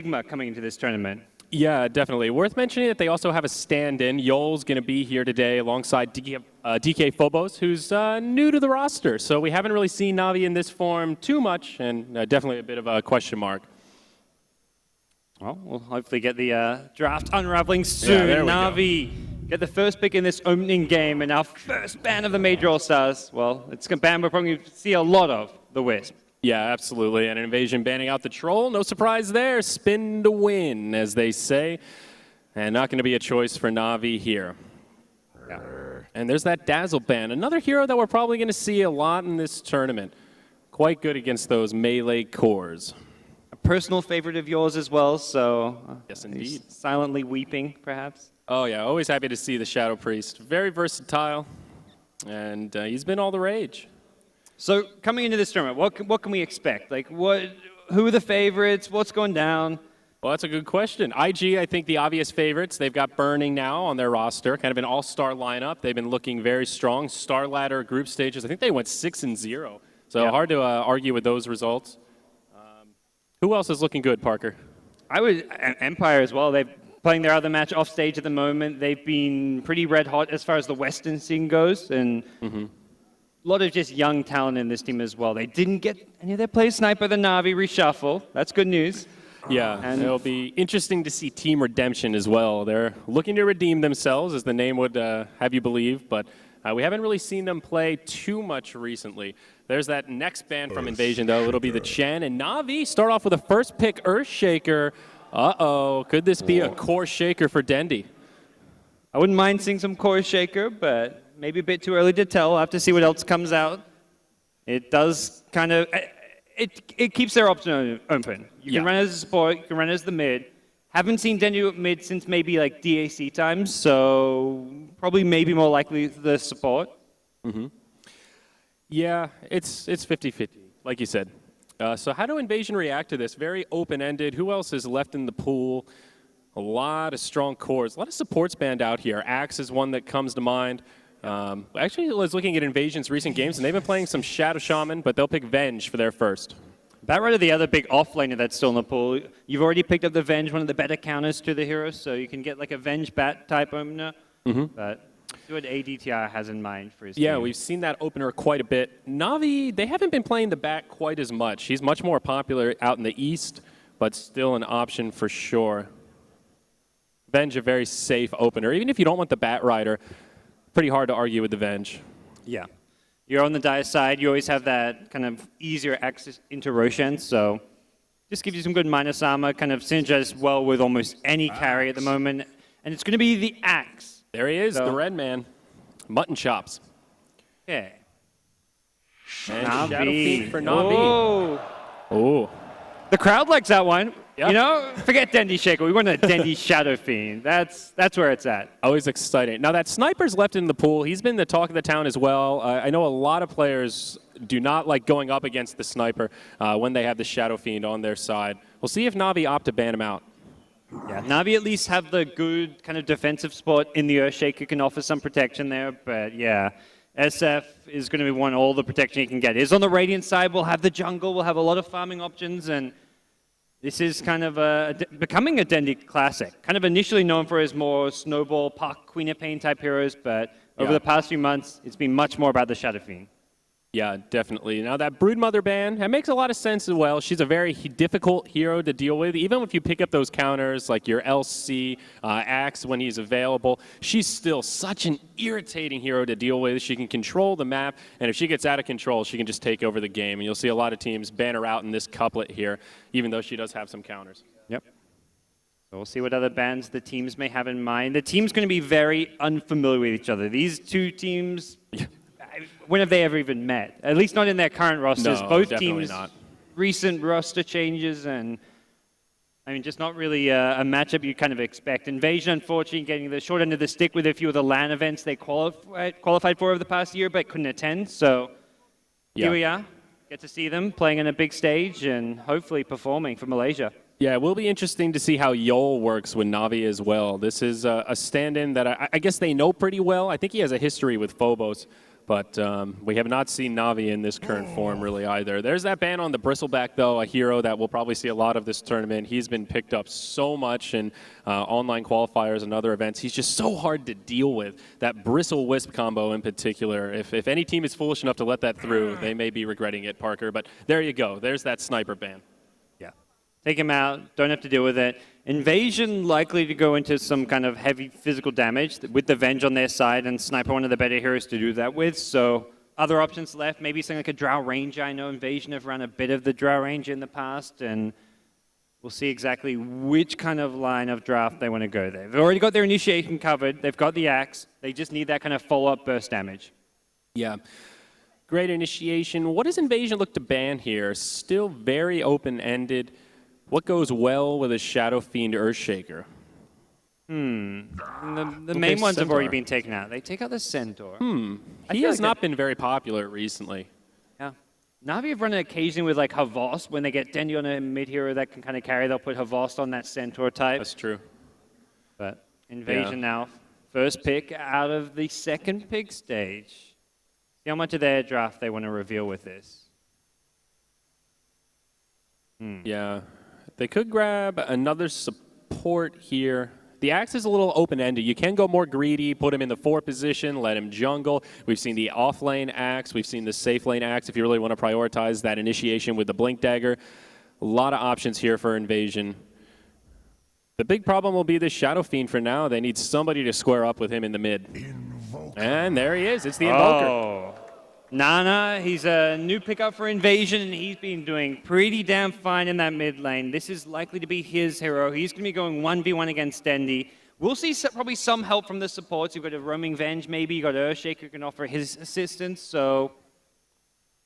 stigma coming into this tournament. Yeah, definitely. Worth mentioning that they also have a stand-in. Yol's going to be here today alongside DK Phobos, who's new to the roster. So we haven't really seen Na'Vi in this form too much, and definitely a bit of a question mark. Well, we'll hopefully get the draft unraveling soon. Yeah, Na'Vi get the first pick in this opening game, and our first ban of the Major All-Stars. Well, it's a ban we're probably going to see a lot of, the Wisp. Yeah, absolutely. And Invasion banning out the Troll. No surprise there. Spin to win, as they say. And not going to be a choice for Na'Vi here. Yeah. And there's that Dazzle ban. Another hero that we're probably going to see a lot in this tournament. Quite good against those melee cores. A personal favorite of yours as well, so yes, indeed. Silently weeping, perhaps. Oh, yeah. Always happy to see the Shadow Priest. Very versatile. And he's been all the rage. So coming into this tournament, what can we expect? Like, who are the favorites? What's going down? Well, that's a good question. IG, I think the obvious favorites. They've got Burning now on their roster, kind of an all-star lineup. They've been looking very strong. Star Ladder group stages, I think they went 6-0. So yeah. Hard to argue with those results. Who else is looking good, Parker? I would Empire as well. They're playing their other match off stage at the moment. They've been pretty red hot as far as the Western scene goes, and a lot of just young talent in this team as well. They didn't get any of their players sniped by the Na'Vi reshuffle. That's good news. Yeah, and it'll be interesting to see Team Redemption as well. They're looking to redeem themselves, as the name would have you believe, but we haven't really seen them play too much recently. There's that next ban from Invasion, though. It'll be the Chen, and Na'Vi start off with a first pick Earthshaker. Uh-oh, could this be a core shaker for Dendy? I wouldn't mind seeing some core shaker, but maybe a bit too early to tell. I'll have to see what else comes out. It does kind of, it keeps their option open. You can run as a support, you can run as the mid. Haven't seen Dendy mid since maybe like DAC times, so probably maybe more likely the support. Yeah, it's 50-50, like you said. So how do Invasion react to this? Very open-ended. Who else is left in the pool? A lot of strong cores. A lot of supports banned out here. Axe is one that comes to mind. Actually, I was looking at Invasion's recent games, and they've been playing some Shadow Shaman, but they'll pick Venge for their first. Batrider, the other big offlaner that's still in the pool. You've already picked up the Venge, one of the better counters to the heroes, so you can get like a Venge Bat type opener. But see what ADTR has in mind for his team. We've seen that opener quite a bit. Na'Vi, they haven't been playing the Bat quite as much. He's much more popular out in the East, but still an option for sure. Venge, a very safe opener. Even if you don't want the Batrider, pretty hard to argue with the Venge. Yeah. You're on the Dire side. You always have that kind of easier access into Roshan, so just gives you some good minus armor, kind of synergizes well with almost any carry at the moment. And it's going to be the Axe. There he is, the red man. Mutton chops. Okay. And Shadow Fiend for Na'Vi. Oh. The crowd likes that one. Yep. You know, forget Dendy Shaker. We want a Dendy Shadow Fiend. That's where it's at. Always exciting. Now that Sniper's left in the pool. He's been the talk of the town as well. I know a lot of players do not like going up against the Sniper when they have the Shadow Fiend on their side. We'll see if Na'Vi opt to ban him out. Yeah, Na'Vi at least have the good kind of defensive spot in the Earthshaker, can offer some protection there, but yeah. SF is going to be one all the protection he can get. He's on the Radiant side. We'll have the jungle. We'll have a lot of farming options, and this is kind of becoming a Dendy classic. Kind of initially known for his more Snowball, Puck, Queen of Pain type heroes, but over the past few months, it's been much more about the Shadow Fiend. Yeah, definitely. Now that Broodmother ban, that makes a lot of sense as well. She's a very difficult hero to deal with. Even if you pick up those counters like your LC, Axe when he's available, she's still such an irritating hero to deal with. She can control the map, and if she gets out of control, she can just take over the game. And you'll see a lot of teams ban her out in this couplet here, even though she does have some counters. Yep. So we'll see what other bans the teams may have in mind. The team's going to be very unfamiliar with each other. These two teams... When have they ever even met? At least not in their current rosters. No, both definitely teams, not. Recent roster changes, and I mean, just not really a matchup you kind of expect. Invasion, unfortunately, getting the short end of the stick with a few of the LAN events they qualified for over the past year, but couldn't attend. So here we are. Get to see them playing on a big stage and hopefully performing for Malaysia. Yeah, it will be interesting to see how Yol works with Na'Vi as well. This is a stand-in that I guess they know pretty well. I think he has a history with Phobos. But we have not seen Navi in this current form really either. There's that ban on the Bristleback, though, a hero that we'll probably see a lot of this tournament. He's been picked up so much in online qualifiers and other events. He's just so hard to deal with. That Bristle Wisp combo in particular. If any team is foolish enough to let that through, they may be regretting it, Parker. But there you go. There's that sniper ban. Yeah. Take him out. Don't have to deal with it. Invasion likely to go into some kind of heavy physical damage with the Venge on their side, and Sniper one of the better heroes to do that with. So other options left, maybe something like a Drow Ranger. I know Invasion have run a bit of the Drow Ranger in the past, and we'll see exactly which kind of line of draft they want to go there. They've already got their initiation covered. They've got the axe. They just need that kind of follow-up burst damage. Yeah. Great initiation. What does Invasion look to ban here? Still very open-ended. What goes well with a Shadow Fiend Earthshaker? The main ones have already been taken out. They take out the Centaur. He has not been very popular recently. Yeah. Navi have run it occasionally with like Havost. When they get Dendi on a mid-hero that can kind of carry, they'll put Havost on that Centaur type. That's true. But Invasion now, first pick out of the second pick stage. See how much of their draft they want to reveal with this. Yeah. They could grab another support here. The axe is a little open-ended. You can go more greedy, put him in the 4 position, let him jungle. We've seen the off-lane axe. We've seen the safe lane axe if you really want to prioritize that initiation with the Blink Dagger. A lot of options here for Invasion. The big problem will be this Shadow Fiend for now. They need somebody to square up with him in the mid. And there he is. It's the Invoker. Oh. Nana, he's a new pickup for Invasion, and he's been doing pretty damn fine in that mid lane. This is likely to be his hero. He's going to be going 1v1 against Dendi. We'll see probably some help from the supports. You've got a Roaming Venge, maybe. You've got Earthshaker who can offer his assistance. So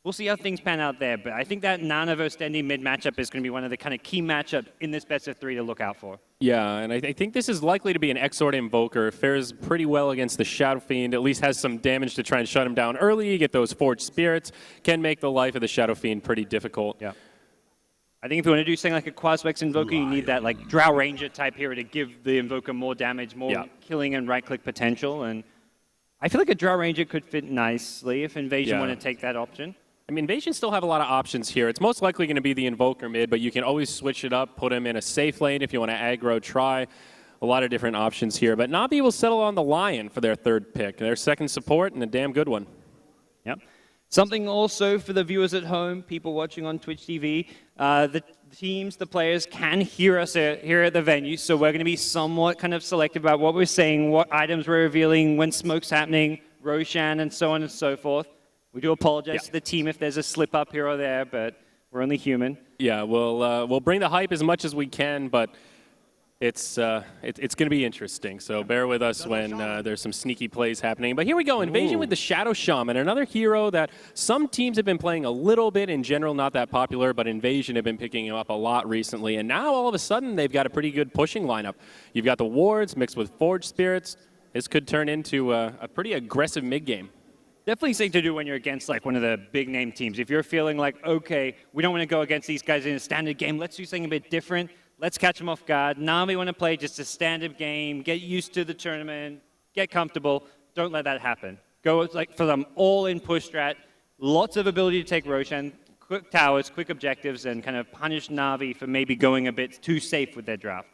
we'll see how things pan out there. But I think that Nana versus Dendi mid matchup is going to be one of the kind of key matchups in this best of 3 to look out for. Yeah, and I think this is likely to be an Exort Invoker. Fares pretty well against the Shadow Fiend, at least has some damage to try and shut him down early. You get those Forged Spirits, can make the life of the Shadow Fiend pretty difficult. Yeah. I think if you want to do something like a Quaswex Invoker, you need that like Drow Ranger type hero to give the Invoker more damage, more killing and right-click potential. And I feel like a Drow Ranger could fit nicely if Invasion want to take that option. I mean, Invasion still have a lot of options here. It's most likely going to be the Invoker mid, but you can always switch it up, put him in a safe lane if you want to aggro, try. A lot of different options here. But Navi will settle on the Lion for their 3rd pick. Their 2nd support and a damn good one. Yep. Something also for the viewers at home, people watching on Twitch TV, the teams, the players can hear us here at the venue, so we're going to be somewhat kind of selective about what we're saying, what items we're revealing, when smoke's happening, Roshan, and so on and so forth. We do apologize to the team if there's a slip up here or there, but we're only human. Yeah, we'll bring the hype as much as we can, but it's going to be interesting. So bear with us when there's some sneaky plays happening. But here we go, Invasion with the Shadow Shaman, another hero that some teams have been playing a little bit, in general not that popular, but Invasion have been picking him up a lot recently. And now all of a sudden they've got a pretty good pushing lineup. You've got the wards mixed with Forged Spirits. This could turn into a pretty aggressive mid-game. Definitely safe to do when you're against like one of the big name teams. If you're feeling like, okay, we don't want to go against these guys in a standard game, let's do something a bit different. Let's catch them off guard. Now we want to play just a standard game, get used to the tournament, get comfortable. Don't let that happen. Go like for them all in push strat, lots of ability to take Roshan, quick towers, quick objectives, and kind of punish Navi for maybe going a bit too safe with their draft.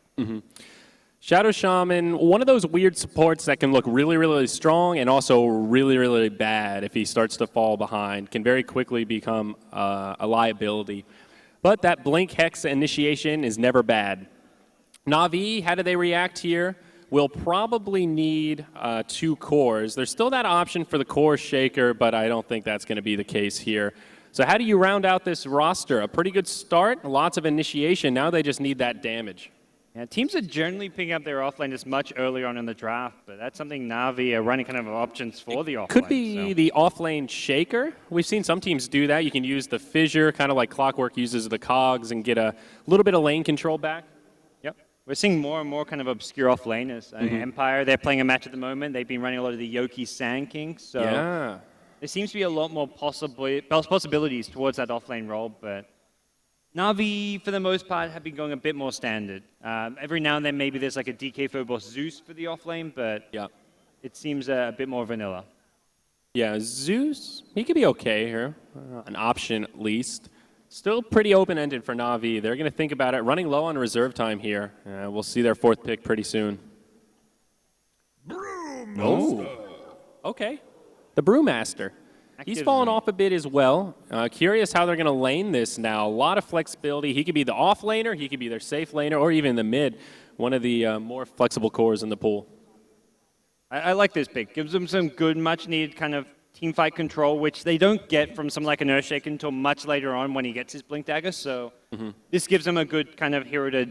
Shadow Shaman, one of those weird supports that can look really, really strong and also really, really bad if he starts to fall behind. Can very quickly become a liability. But that Blink Hex initiation is never bad. Na'Vi, how do they react here? We'll probably need 2 cores. There's still that option for the core shaker, but I don't think that's going to be the case here. So how do you round out this roster? A pretty good start, lots of initiation. Now they just need that damage. Yeah, teams are generally picking up their offlane just much earlier on in the draft, but that's something Na'Vi are running kind of options for the offlane. Could be the offlane shaker. We've seen some teams do that. You can use the fissure, kind of like Clockwork uses the cogs, and get a little bit of lane control back. Yep. We're seeing more and more kind of obscure offlaners. Empire, they're playing a match at the moment. They've been running a lot of the Yoki Sand King, so there seems to be a lot more possibilities towards that offlane role, but Na'Vi, for the most part, have been going a bit more standard. Every now and then, maybe there's like a DK Phobos Zeus for the offlane, but it seems a bit more vanilla. Yeah, Zeus, he could be okay here. An option at least. Still pretty open-ended for Na'Vi. They're going to think about it. Running low on reserve time here. We'll see their fourth pick pretty soon. Oh, okay. The Brewmaster. He's fallen off a bit as well. Curious how they're going to lane this now. A lot of flexibility. He could be the off laner, he could be their safe laner, or even the mid. One of the more flexible cores in the pool. I like this pick. Gives them some good, much-needed kind of team fight control, which they don't get from someone like an Earthshaker until much later on when he gets his Blink Dagger. So this gives them a good kind of hero to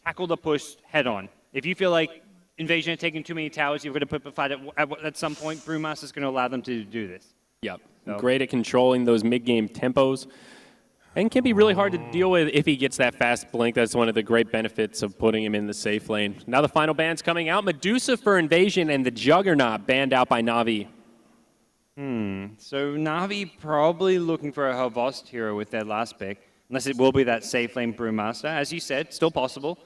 tackle the push head-on. If you feel like Invasion are taking too many towers, you're going to put the fight at some point. Brewmaster's going to allow them to do this. Yep. So. Great at controlling those mid-game tempos. And can be really hard to deal with if he gets that fast blink. That's one of the great benefits of putting him in the safe lane. Now the final ban's coming out. Medusa for Invasion and the Juggernaut banned out by Na'Vi. So Na'Vi probably looking for a Havost hero with their last pick, unless it will be that safe lane Brewmaster. As you said, still possible.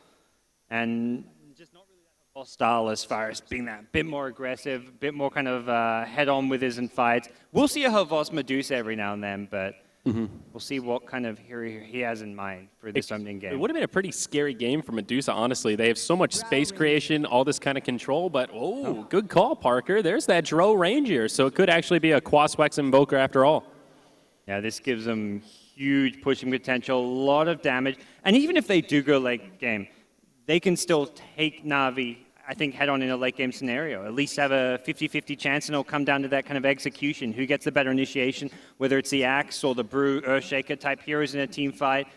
And just not really that Havost style as far as being that bit more aggressive, a bit more kind of head-on with his in fights. We'll see a Havost Medusa every now and then, but we'll see what kind of hero he has in mind for this opening game. It would have been a pretty scary game for Medusa, honestly. They have so much space creation, all this kind of control, but good call, Parker. There's that Dro Ranger, so it could actually be a Quaswex Invoker after all. Yeah, this gives them huge pushing potential, a lot of damage, and even if they do go late game, they can still take Na'Vi, I think, head-on in a late-game scenario. At least have a 50-50 chance, and it'll come down to that kind of execution. Who gets the better initiation, whether it's the Axe or the Brew, Earthshaker type heroes in a team fight.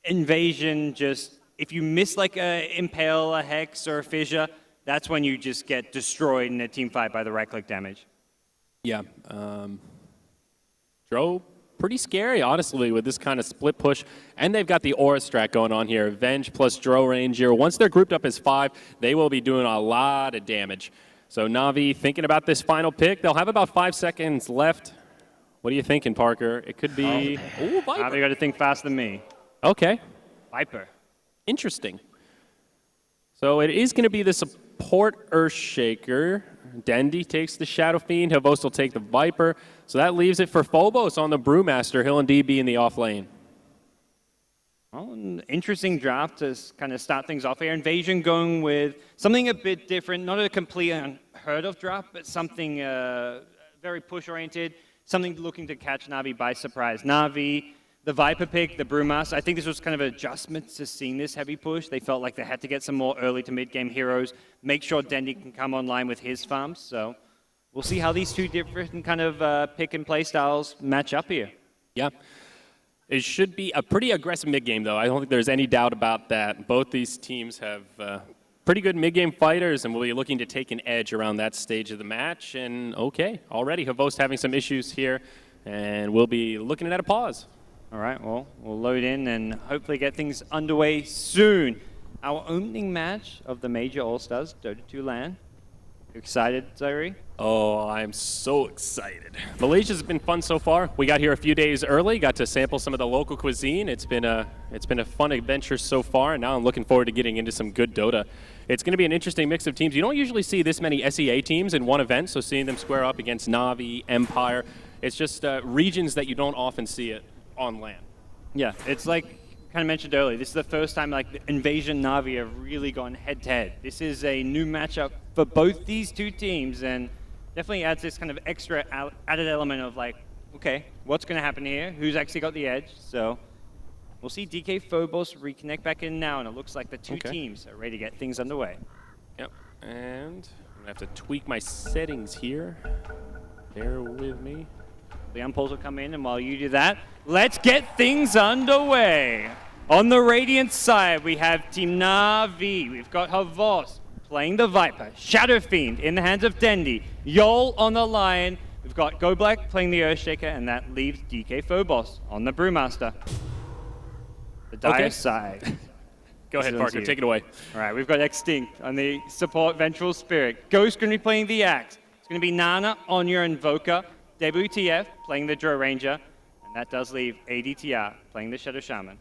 Invasion, just, if you miss like a Impale, a Hex, or a Fissure, that's when you just get destroyed in a team fight by the right-click damage. Yeah. Dro, pretty scary, honestly, with this kind of split push. And they've got the Aura strat going on here. Venge plus Dro Ranger. Once they're grouped up as 5, they will be doing a lot of damage. So Na'Vi thinking about this final pick. They'll have about 5 seconds left. What are you thinking, Parker? It could be... Ooh, Viper. Na'Vi got to think faster than me. Okay. Viper. Interesting. So it is going to be the support Earthshaker. Dendy takes the Shadow Fiend. Havost will take the Viper. So that leaves it for Phobos on the Brewmaster. He'll indeed be in the off lane. Well, an interesting draft to kind of start things off here. Invasion going with something a bit different, not a complete unheard of draft, but something very push-oriented, something looking to catch Na'Vi by surprise. Na'Vi, the Viper pick, the Brewmaster, I think this was kind of an adjustment to seeing this heavy push. They felt like they had to get some more early to mid-game heroes, make sure Dendy can come online with his farms. So we'll see how these two different kind of pick and play styles match up here. Yeah. It should be a pretty aggressive mid-game, though. I don't think there's any doubt about that. Both these teams have pretty good mid-game fighters, and will be looking to take an edge around that stage of the match. And okay, already Havost having some issues here, and we'll be looking at a pause. All right, well, we'll load in and hopefully get things underway soon. Our opening match of the Major All-Stars, Dota 2 LAN. You excited, Zyori? Oh, I'm so excited. Malaysia's been fun so far. We got here a few days early, got to sample some of the local cuisine. It's been a fun adventure so far, and now I'm looking forward to getting into some good Dota. It's going to be an interesting mix of teams. You don't usually see this many SEA teams in one event, so seeing them square up against Na'Vi, Empire, it's just regions that you don't often see it on LAN. Yeah, it's like kind of mentioned earlier, this is the first time like Invasion Na'Vi have really gone head-to-head. This is a new matchup for both these two teams, and definitely adds this kind of extra added element of like, okay, what's going to happen here? Who's actually got the edge? So we'll see DK Phobos reconnect back in now, and it looks like the two teams are ready to get things underway. Yep, and I'm going to have to tweak my settings here. Bear with me. The unpulls will come in, and while you do that, let's get things underway. On the Radiant side, we have Team Na'Vi. We've got Havost playing the Viper, Shadow Fiend in the hands of Dendy, Yol on the Lion. We've got Go Black playing the Earthshaker, and that leaves DK Phobos on the Brewmaster. The Dire side. Go ahead, Parker, take it away. All right, we've got Extinct on the support Vengeful Spirit. Ghost going to be playing the Axe. It's going to be Nana on your Invoker. WTF playing the Dro Ranger, and that does leave ADTR playing the Shadow Shaman.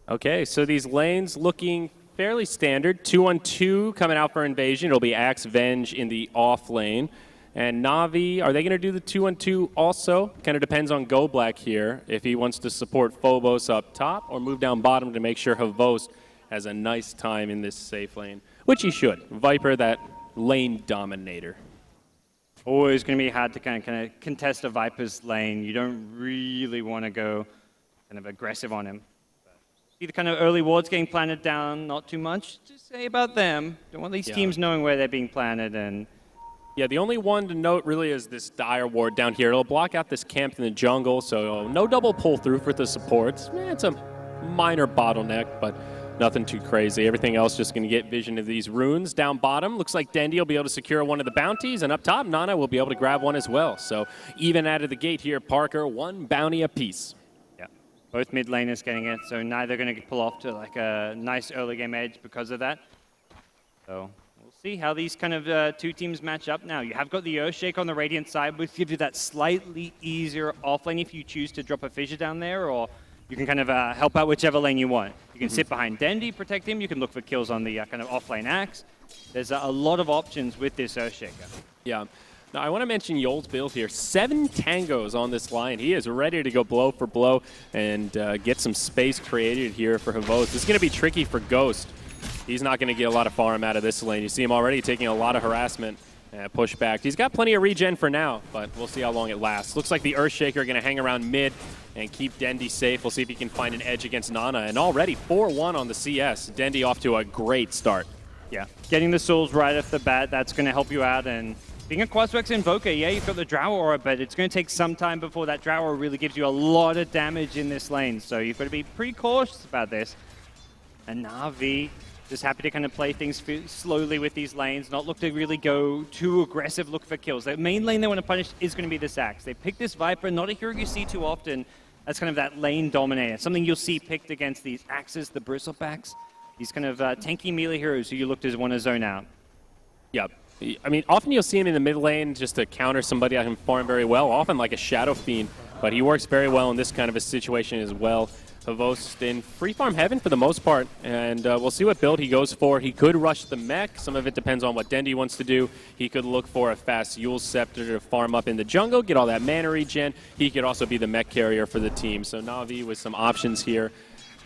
Okay, so these lanes looking fairly standard. 2-on-2 coming out for Invasion. It'll be Axe Venge in the off lane. And Navi, are they going to do the 2-on-2 also? Kind of depends on GoBlack here, if he wants to support Phobos up top or move down bottom to make sure Havos has a nice time in this safe lane, which he should. Viper, that lane dominator. Always going to be hard to kind of contest a Viper's lane. You don't really want to go kind of aggressive on him. See the kind of early wards getting planted down, not too much to say about them. Don't want these teams knowing where they're being planted. And yeah, the only one to note really is this dire ward down here. It'll block out this camp in the jungle, so no double pull through for the supports. It's a minor bottleneck, but nothing too crazy. Everything else just going to get vision of these runes. Down bottom, looks like Dendy will be able to secure one of the bounties, and up top, Nana will be able to grab one as well. So even out of the gate here, Parker, one bounty apiece. Yeah, both mid laners getting it, so neither going to pull off to like a nice early game edge because of that. So we'll see how these kind of two teams match up now. You have got the Earthshake on the Radiant side, which gives you that slightly easier offlane if you choose to drop a fissure down there, or you can kind of help out whichever lane you want. You can sit behind Dendy, protect him. You can look for kills on the kind of offlane axe. There's a lot of options with this Earthshaker. Yeah. Now, I want to mention Yol's build here. 7 tangos on this line. He is ready to go blow for blow and get some space created here for Havos. This is going to be tricky for Ghost. He's not going to get a lot of farm out of this lane. You see him already taking a lot of harassment. Push back. He's got plenty of regen for now, but we'll see how long it lasts. Looks like the Earthshaker going to hang around mid and keep Dendy safe. We'll see if he can find an edge against Nana. And already 4-1 on the CS. Dendy off to a great start. Yeah, getting the souls right off the bat, that's going to help you out. And being a Quaswex Invoker, yeah, you've got the Drow Aura, but it's going to take some time before that Drow Aura really gives you a lot of damage in this lane. So you've got to be pretty cautious about this. And Navi just happy to kind of play things slowly with these lanes, not look to really go too aggressive, look for kills. The main lane they want to punish is going to be this Axe. They pick this Viper, not a hero you see too often, as kind of that lane dominator. Something you'll see picked against these Axes, the Bristlebacks, these kind of tanky melee heroes who you look to want to zone out. Yep. I mean, often you'll see him in the mid lane just to counter somebody that can farm very well, often like a Shadow Fiend, but he works very well in this kind of a situation as well. Havos in free farm heaven for the most part, and we'll see what build he goes for. He could rush the mech. Some of it depends on what Dendy wants to do. He could look for a fast Yule Scepter to farm up in the jungle, get all that mana regen. He could also be the mech carrier for the team. So Navi with some options here.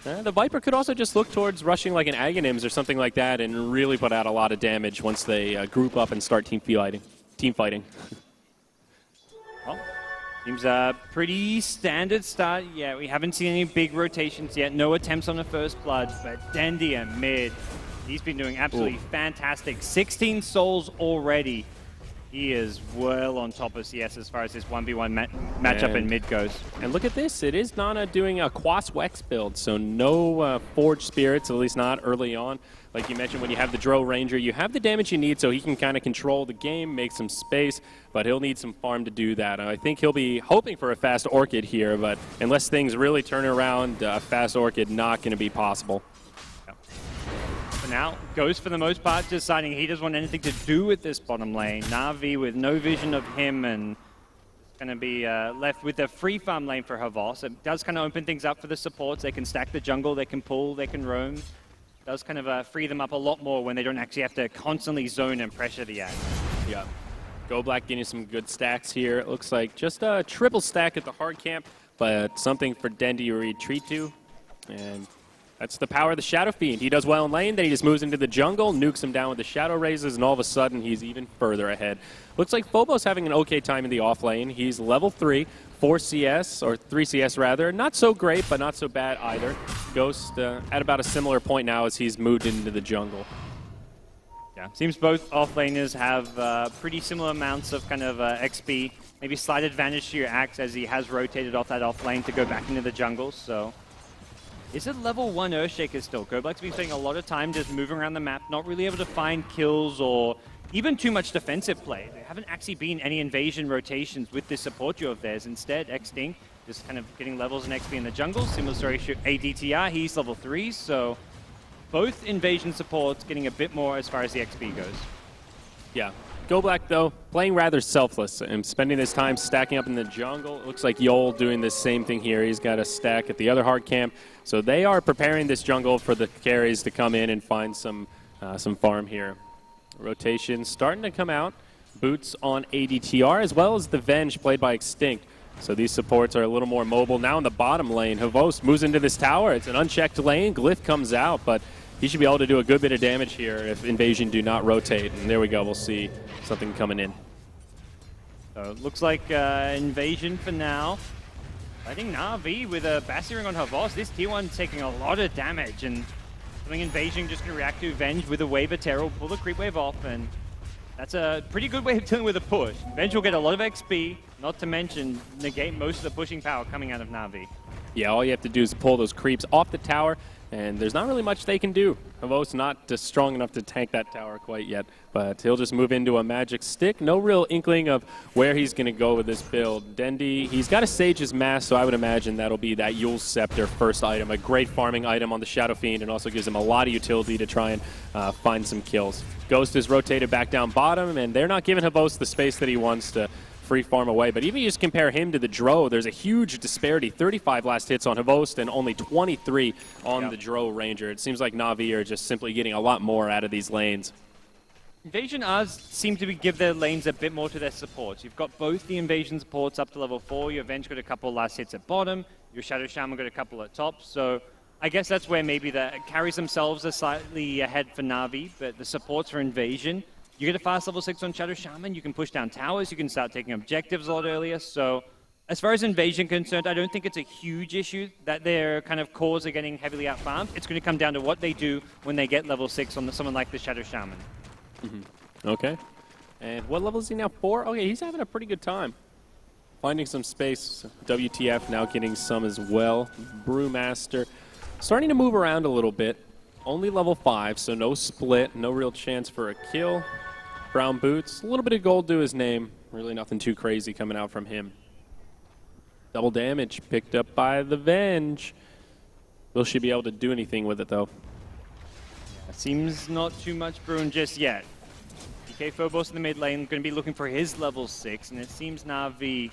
The Viper could also just look towards rushing like an Aghanims or something like that and really put out a lot of damage once they group up and start team fighting. Well, seems a pretty standard start. Yeah, we haven't seen any big rotations yet. No attempts on the first blood, but Dendy and mid, he's been doing absolutely fantastic. 16 souls already. He is well on top of CS as far as this 1v1 matchup in mid goes. And look at this. It is Nana doing a Quaswex build, so no Forged Spirits, at least not early on. Like you mentioned, when you have the Drow Ranger, you have the damage you need so he can kind of control the game, make some space, but he'll need some farm to do that. I think he'll be hoping for a fast Orchid here, but unless things really turn around, a fast Orchid not going to be possible. For now, Ghost for the most part deciding he doesn't want anything to do with this bottom lane. Na'Vi with no vision of him and going to be left with a free farm lane for Havos. It does kind of open things up for the supports. They can stack the jungle, they can pull, they can roam. Does kind of free them up a lot more when they don't actually have to constantly zone and pressure the axe. Yeah. GoBlack getting some good stacks here. It looks like just a triple stack at the hard camp, but something for Dendy to retreat to. And that's the power of the Shadow Fiend. He does well in lane, then he just moves into the jungle, nukes him down with the Shadow Razes, and all of a sudden he's even further ahead. Looks like Phobos having an okay time in the off lane. He's level 3, 4 CS, or 3 CS rather. Not so great, but not so bad either. Ghost at about a similar point now as he's moved into the jungle. Yeah, seems both offlaners have pretty similar amounts of kind of XP. Maybe slight advantage to your axe as he has rotated off that offlane to go back into the jungle, so. Is it level 1 Earthshaker still? GoBlack's been spending a lot of time just moving around the map, not really able to find kills or even too much defensive play. There haven't actually been any invasion rotations with this support duo of theirs. Instead, Xting just kind of getting levels and XP in the jungle. Similar story to ADTR, he's level 3, so both invasion supports getting a bit more as far as the XP goes. Yeah. GoBlack, though, playing rather selfless and spending his time stacking up in the jungle. It looks like Yol doing the same thing here. He's got a stack at the other hard camp. So they are preparing this jungle for the carries to come in and find some farm here. Rotation starting to come out. Boots on ADTR, as well as the Venge played by Extinct. So these supports are a little more mobile. Now in the bottom lane, Havost moves into this tower. It's an unchecked lane. Glyph comes out, but he should be able to do a good bit of damage here if Invasion do not rotate. And there we go. We'll see something coming in. So it looks like Invasion for now. I think Na'Vi with a Bassi Ring on Havost. This tier 1's taking a lot of damage, and I think Invasion just going to react to Venge with a Wave of Terror, pull the creep wave off, and that's a pretty good way of dealing with a push. Venge will get a lot of XP, not to mention negate most of the pushing power coming out of Na'Vi. Yeah, all you have to do is pull those creeps off the tower, and there's not really much they can do. Havost not strong enough to tank that tower quite yet, but he'll just move into a magic stick. No real inkling of where he's going to go with this build. Dendi, he's got a Sage's Mask, so I would imagine that'll be that Yule's Scepter first item, a great farming item on the Shadow Fiend, and also gives him a lot of utility to try and find some kills. Ghost is rotated back down bottom, and they're not giving Havost the space that he wants to free farm away. But even you just compare him to the Dro, there's a huge disparity. 35 last hits on Havost and only 23 on the Dro Ranger. It seems like Na'Vi are just simply getting a lot more out of these lanes. Invasion seem to give their lanes a bit more to their supports. You've got both the Invasion supports up to level 4. Your Venge got a couple last hits at bottom. Your Shadow Shaman got a couple at top. So I guess that's where maybe the carries themselves are slightly ahead for Na'Vi, but the supports for Invasion, you get a fast level 6 on Shadow Shaman, you can push down towers, you can start taking objectives a lot earlier. So as far as Invasion concerned, I don't think it's a huge issue that their kind of cores are getting heavily outfarmed. It's going to come down to what they do when they get level 6 on someone like the Shadow Shaman. Okay. And what level is he now? 4? Okay, he's having a pretty good time. Finding some space. WTF now getting some as well. Brewmaster starting to move around a little bit. Only level 5, so no split, no real chance for a kill. Brown boots, a little bit of gold to his name. Really nothing too crazy coming out from him. Double damage picked up by the Venge. Will she be able to do anything with it, though? Seems not too much brewing just yet. DK Phobos in the mid lane going to be looking for his level 6, and it seems Na'Vi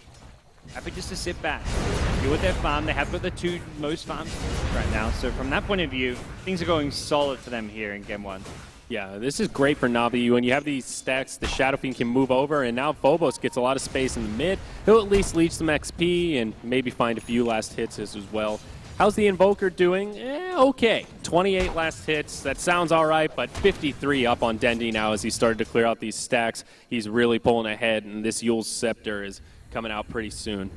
happy just to sit back, deal with their farm. They have got the 2 most farms right now, so from that point of view, things are going solid for them here in Game 1. Yeah, this is great for Na'Vi. When you have these stacks, the Shadow Fiend can move over, and now Phobos gets a lot of space in the mid. He'll at least leech some XP and maybe find a few last hits as well. How's the Invoker doing? Okay. 28 last hits. That sounds all right, but 53 up on Dendi now as he started to clear out these stacks. He's really pulling ahead, and this Yule's Scepter is coming out pretty soon.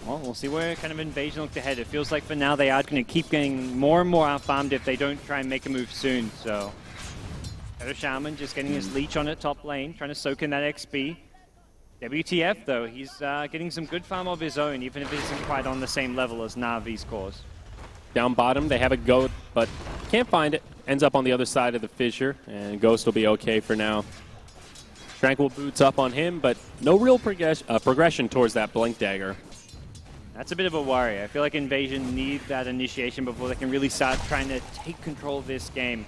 Well, we'll see where kind of Invasion looked ahead. It feels like for now they are going to keep getting more and more out-farmed if they don't try and make a move soon. So Shadow Shaman just getting his leech on at top lane, trying to soak in that XP. WTF, though, he's getting some good farm of his own, even if it isn't quite on the same level as Na'Vi's cores. Down bottom, they have a goat, but can't find it. Ends up on the other side of the fissure, and Ghost will be okay for now. Tranquil boots up on him, but no real progression towards that Blink Dagger. That's a bit of a worry. I feel like Invasion need that initiation before they can really start trying to take control of this game.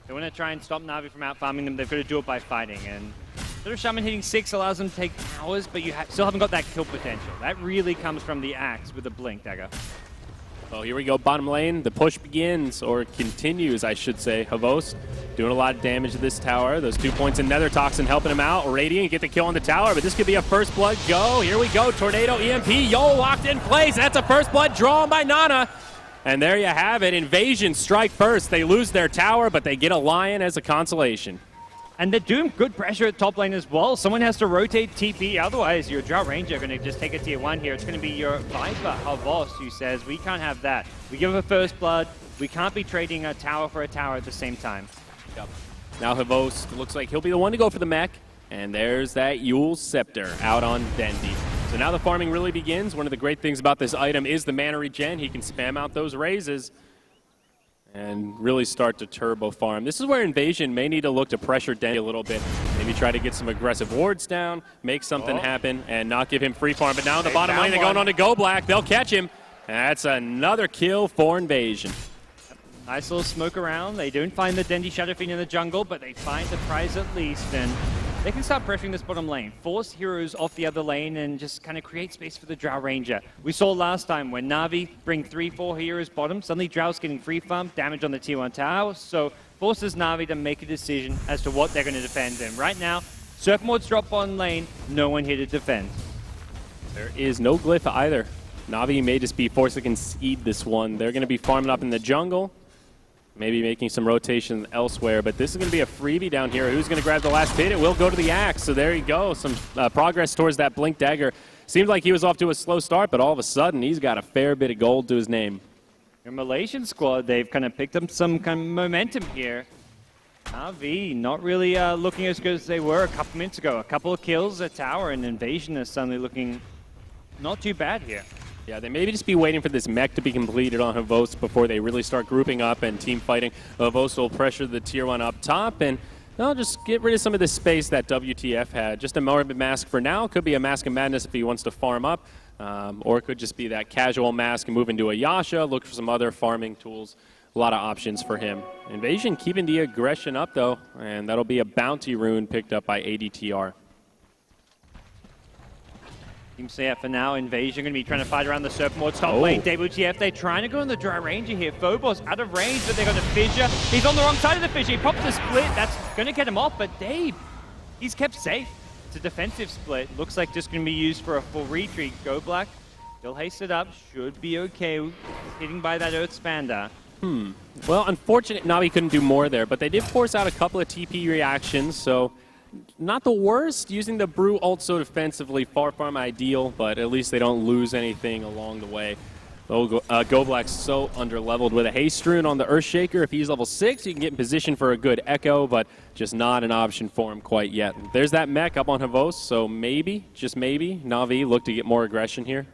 They want to try and stop Na'Vi from out-farming them, they've got to do it by fighting. And Shadow Shaman hitting 6 allows them to take towers, but you still haven't got that kill potential. That really comes from the axe with the Blink Dagger. Well, here we go, bottom lane. The push begins, or continues, I should say. Havost doing a lot of damage to this tower. Those 2 points in Nether Toxin helping him out. Radiant get the kill on the tower, but this could be a first blood go. Here we go, Tornado EMP. Yo, locked in place. That's a first blood drawn by Nana. And there you have it. Invasion strike first. They lose their tower, but they get a Lion as a consolation. And they're doing good pressure at top lane as well. Someone has to rotate TP, otherwise your Drought Ranger are going to just take a tier 1 here. It's going to be your Viper, Havost, who says, we can't have that. We give a first blood. We can't be trading a tower for a tower at the same time. Yep. Now Havost looks like he'll be the one to go for the mech. And there's that Yule's Scepter out on Dendi. So now the farming really begins. One of the great things about this item is the mana regen. He can spam out those raises and really start to turbo farm. This is where Invasion may need to look to pressure Dendi a little bit. Maybe try to get some aggressive wards down, make something happen, and not give him free farm. But now in the bottom lane, they're going on to Go Black. They'll catch him. That's another kill for Invasion. Nice little smoke around. They don't find the Dendi Shadow Fiend in the jungle, but they find the prize at least, and they can start pressuring this bottom lane. Force heroes off the other lane and just kind of create space for the Drow Ranger. We saw last time when Na'Vi bring 3-4 heroes bottom, suddenly Drow's getting free farm, damage on the tier 1 tower, so forces Na'Vi to make a decision as to what they're going to defend. And right now, Surfmort's drop on lane, no one here to defend. There is no glyph either. Na'Vi may just be forced to concede this one. They're going to be farming up in the jungle, maybe making some rotation elsewhere, but this is going to be a freebie down here. Who's going to grab the last hit? It will go to the Axe, so there you go. Some progress towards that Blink Dagger. Seemed like he was off to a slow start, but all of a sudden, he's got a fair bit of gold to his name. Your Malaysian squad, they've kind of picked up some kind of momentum here. Na'Vi not really looking as good as they were a couple minutes ago. A couple of kills, a tower, and Invasion is suddenly looking not too bad here. Yeah, they maybe just be waiting for this mech to be completed on Havost before they really start grouping up and team fighting. Havost will pressure the tier 1 up top, and they'll just get rid of some of this space that WTF had. Just a Morbid Mask for now. Could be a Mask of Madness if he wants to farm up, or it could just be that casual mask and move into a Yasha, look for some other farming tools. A lot of options for him. Invasion keeping the aggression up, though, and that'll be a bounty rune picked up by ADTR. Team CF for now, Invasion going to be trying to fight around the Surfmort's top lane. WTF, they're trying to go on the Dry Ranger here. Phobos out of range, but they got a Fissure. He's on the wrong side of the Fissure. He pops the split. That's going to get him off, but Dave, he's kept safe. It's a defensive split. Looks like just going to be used for a full retreat. Go Black, still haste it up. Should be okay. Hitting by that Earth Spander. Well, unfortunate Na'Vi couldn't do more there, but they did force out a couple of TP reactions, so not the worst. Using the Brew ult so defensively, far from ideal, but at least they don't lose anything along the way. Go Black's so underleveled with a Haste Rune on the Earthshaker. If he's level 6, you can get in position for a good Echo, but just not an option for him quite yet. There's that mech up on Havost, so maybe, just maybe, Na'Vi look to get more aggression here.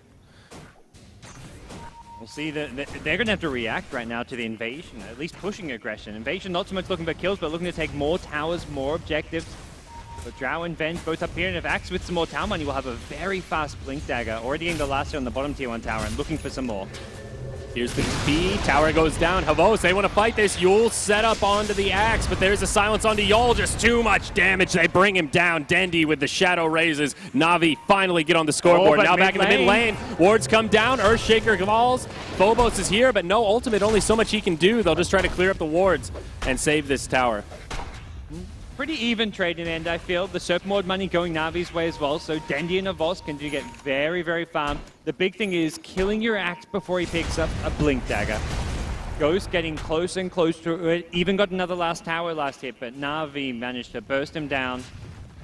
We'll see that they're going to have to react right now to the Invasion, at least pushing aggression. Invasion not so much looking for kills, but looking to take more towers, more objectives. But Drow and Venge both up here, and if Axe with some more tower money will have a very fast Blink Dagger. Already in the last year on the bottom tier 1 tower and looking for some more. Here's the TP. Tower goes down. Havost, they want to fight this. Yul set up onto the Axe, but there's a silence onto Yul. Just too much damage. They bring him down. Dendy with the Shadow raises. Na'Vi finally get on the scoreboard. Now back in the mid lane. Wards come down. Earthshaker falls. Phobos is here, but no ultimate. Only so much he can do. They'll just try to clear up the wards and save this tower. Pretty even trade in the end, I feel. The Surfmort money going Na'Vi's way as well, so Dendy and Avos can do get very, very farm. The big thing is killing your Axe before he picks up a Blink Dagger. Ghost getting closer and closer to it, even got another last tower last hit, but Na'Vi managed to burst him down,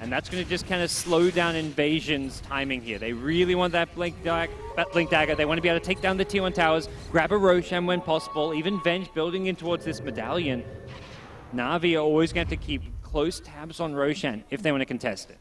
and that's going to just kind of slow down Invasion's timing here. They really want that Blink Dagger. They want to be able to take down the T1 towers, grab a Roshan when possible, even Venge building in towards this medallion. Na'Vi are always going to have to keep close tabs on Roshan if they want to contest it.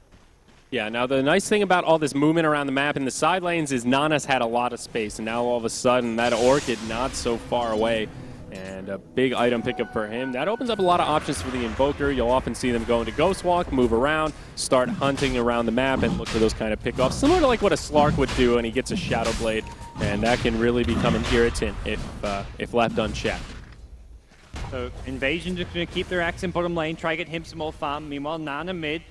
Yeah, now the nice thing about all this movement around the map in the side lanes is Nana's had a lot of space, and now all of a sudden that Orchid not so far away, and a big item pickup for him. That opens up a lot of options for the Invoker. You'll often see them go into Ghost Walk, move around, start hunting around the map, and look for those kind of pickoffs, similar to like what a Slark would do, and he gets a Shadow Blade, and that can really become an irritant if left unchecked. So Invasion just going to keep their Axe in bottom lane, try to get him some more farm. Meanwhile, Nana mid,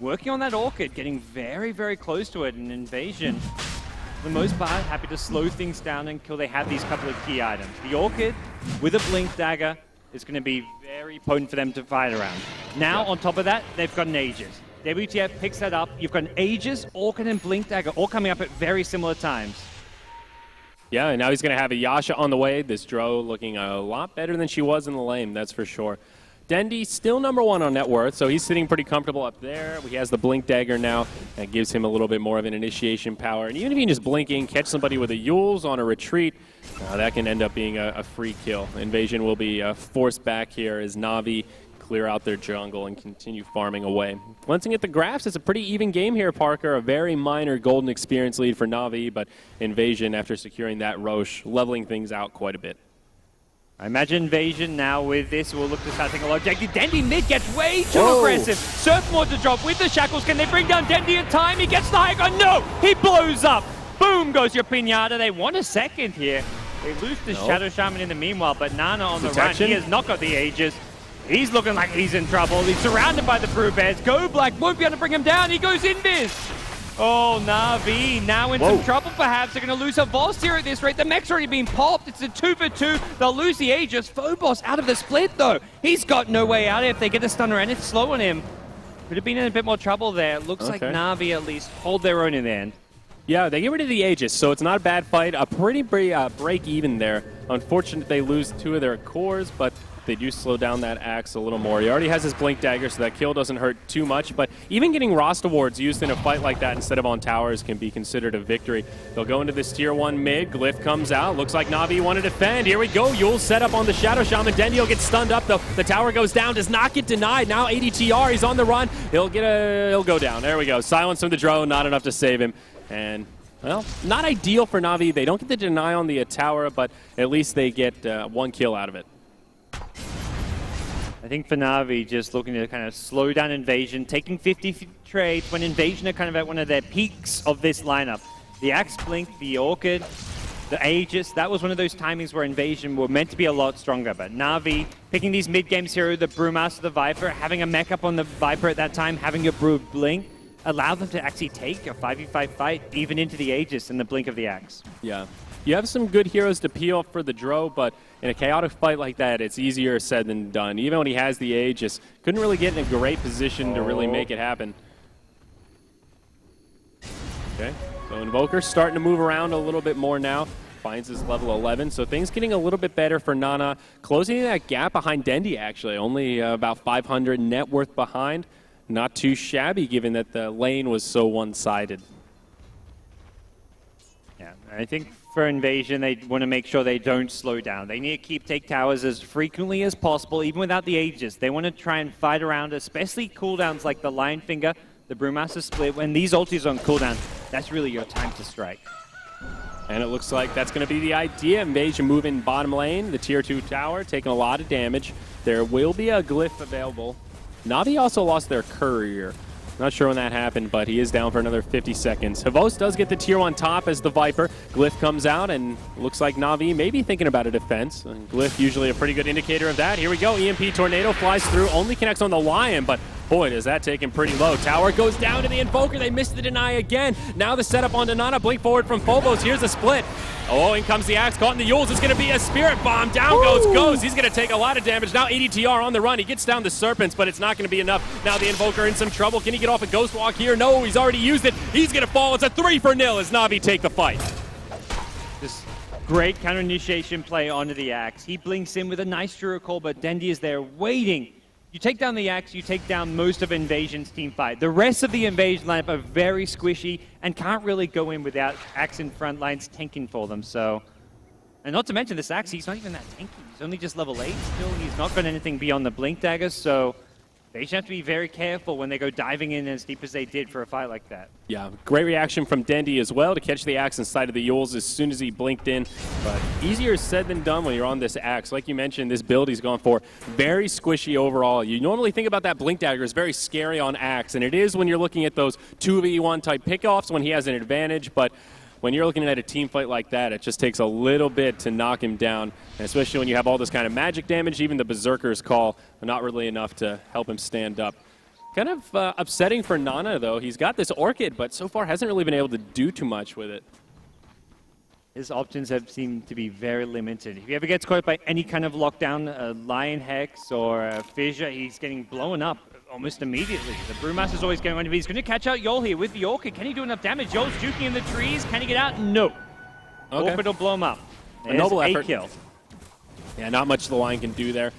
working on that Orchid, getting very, very close to it. And Invasion, for the most part, happy to slow things down until they have these couple of key items. The Orchid with a Blink Dagger is going to be very potent for them to fight around. Now, on top of that, they've got an Aegis. WTF picks that up. You've got an Aegis, Orchid, and Blink Dagger all coming up at very similar times. Yeah, and now he's going to have a Yasha on the way. This Dro looking a lot better than she was in the lane, that's for sure. Dendy still #1 on net worth, so he's sitting pretty comfortable up there. He has the Blink Dagger now. That gives him a little bit more of an initiation power. And even if he can just blink in, catch somebody with a Yules on a retreat, that can end up being a free kill. Invasion will be forced back here as Na'Vi clear out their jungle and continue farming away. Glancing at the graphs, it's a pretty even game here, Parker. A very minor golden experience lead for Na'Vi, but Invasion, after securing that Roche, leveling things out quite a bit. I imagine Invasion now with this will look to start taking a lot of objective. Dendy mid gets way too aggressive. Surfmore to drop with the shackles. Can they bring down Dendy in time? He gets the high ground. No! He blows up. Boom goes your Pinata. They want a second here. They lose the Shadow Shaman in the meanwhile, but Nana on the run. He has not got the Aegis. He's looking like he's in trouble. He's surrounded by the Brew Bears. Go Black won't be able to bring him down. He goes invis. Oh, Na'Vi now in some trouble perhaps. They're going to lose a Voss here at this rate. The mech's already been popped. It's a 2 for 2. They'll lose the Aegis. Phobos out of the split though. He's got no way out if they get a stunner and it's slow on him. Could have been in a bit more trouble there. Looks like Na'Vi at least hold their own in the end. Yeah, they get rid of the Aegis, so it's not a bad fight. A pretty break even there. Unfortunate they lose 2 of their cores, but they do slow down that Axe a little more. He already has his Blink Dagger, so that kill doesn't hurt too much, but even getting Rost Awards used in a fight like that instead of on towers can be considered a victory. They'll go into this Tier 1 mid. Glyph comes out. Looks like Na'Vi want to defend. Here we go. Yul set up on the Shadow Shaman. Dendio gets stunned up, though. The tower goes down. Does not get denied. Now ADTR, he's on the run. He'll go down. There we go. Silence from the drone. Not enough to save him. And well, not ideal for Na'Vi. They don't get the deny on the tower, but at least they get 1 kill out of it. I think for Na'Vi, just looking to kind of slow down Invasion, taking 50 trades when Invasion are kind of at one of their peaks of this lineup. The Axe Blink, the Orchid, the Aegis, that was one of those timings where Invasion were meant to be a lot stronger. But Na'Vi, picking these mid-games hero, the Brewmaster, the Viper, having a mech up on the Viper at that time, having a Brew Blink, allow them to actually take a 5v5 fight even into the Aegis in the blink of the Axe. Yeah. You have some good heroes to peel for the Dro, but in a chaotic fight like that, it's easier said than done. Even when he has the Aegis, couldn't really get in a great position to really make it happen. Okay, so Invoker starting to move around a little bit more now. Finds his level 11, so things getting a little bit better for Nana. Closing that gap behind Dendi, actually. Only about 500 net worth behind. Not too shabby, given that the lane was so one-sided. Yeah, I think for Invasion, they want to make sure they don't slow down. They need to take towers as frequently as possible, even without the Aegis. They want to try and fight around, especially cooldowns like the Lion Finger, the Brewmaster Split. When these ultis are on cooldown, that's really your time to strike. And it looks like that's going to be the idea. Invasion moving bottom lane, the tier 2 tower, taking a lot of damage. There will be a glyph available. Na'Vi also lost their courier. Not sure when that happened, but he is down for another 50 seconds. Havos does get the tier 1 top as the Viper. Glyph comes out, and looks like Na'Vi may be thinking about a defense. And Glyph usually a pretty good indicator of that. Here we go. EMP Tornado flies through, only connects on the Lion, but boy, does that take him pretty low. Tower goes down to the Invoker. They missed the deny again. Now the setup on Nana. Blink forward from Phobos. Here's a split. Oh, in comes the Axe, caught in the Yules. It's going to be a Spirit Bomb. Down goes GoDz. He's going to take a lot of damage. Now ADTR on the run. He gets down the Serpents, but it's not going to be enough. Now the Invoker in some trouble. Can he get off a Ghost Walk here? No, he's already used it. He's going to fall. It's a 3-0 as Na'Vi take the fight. This great counter-initiation play onto the Axe. He blinks in with a nice Juricall, but Dendi is there waiting. You take down the Axe, you take down most of Invasion's team fight. The rest of the Invasion lineup are very squishy and can't really go in without Axe in front lines tanking for them, so... And not to mention this Axe, he's not even that tanky. He's only just level 8 still. He's not got anything beyond the Blink Daggers, so they just have to be very careful when they go diving in as deep as they did for a fight like that. Yeah, great reaction from Dendi as well to catch the Axe inside of the Yules as soon as he blinked in. But easier said than done when you're on this Axe. Like you mentioned, this build he's gone for, very squishy overall. You normally think about that Blink Dagger as very scary on Axe, and it is when you're looking at those 2v1 type pickoffs when he has an advantage, but when you're looking at a team fight like that, it just takes a little bit to knock him down, and especially when you have all this kind of magic damage, even the Berserker's Call, not really enough to help him stand up. Kind of upsetting for Nana, though. He's got this Orchid, but so far hasn't really been able to do too much with it. His options have seemed to be very limited. If he ever gets caught by any kind of lockdown, a Lion Hex or a Fissure, he's getting blown up almost immediately. The Brewmaster's always going on, but he's going to catch out Yol here with the Orchid. Can he do enough damage? Yol's juking in the trees. Can he get out? No. Okay. Orchid will blow him up. A noble effort. Kill. Yeah, not much the Lion can do there.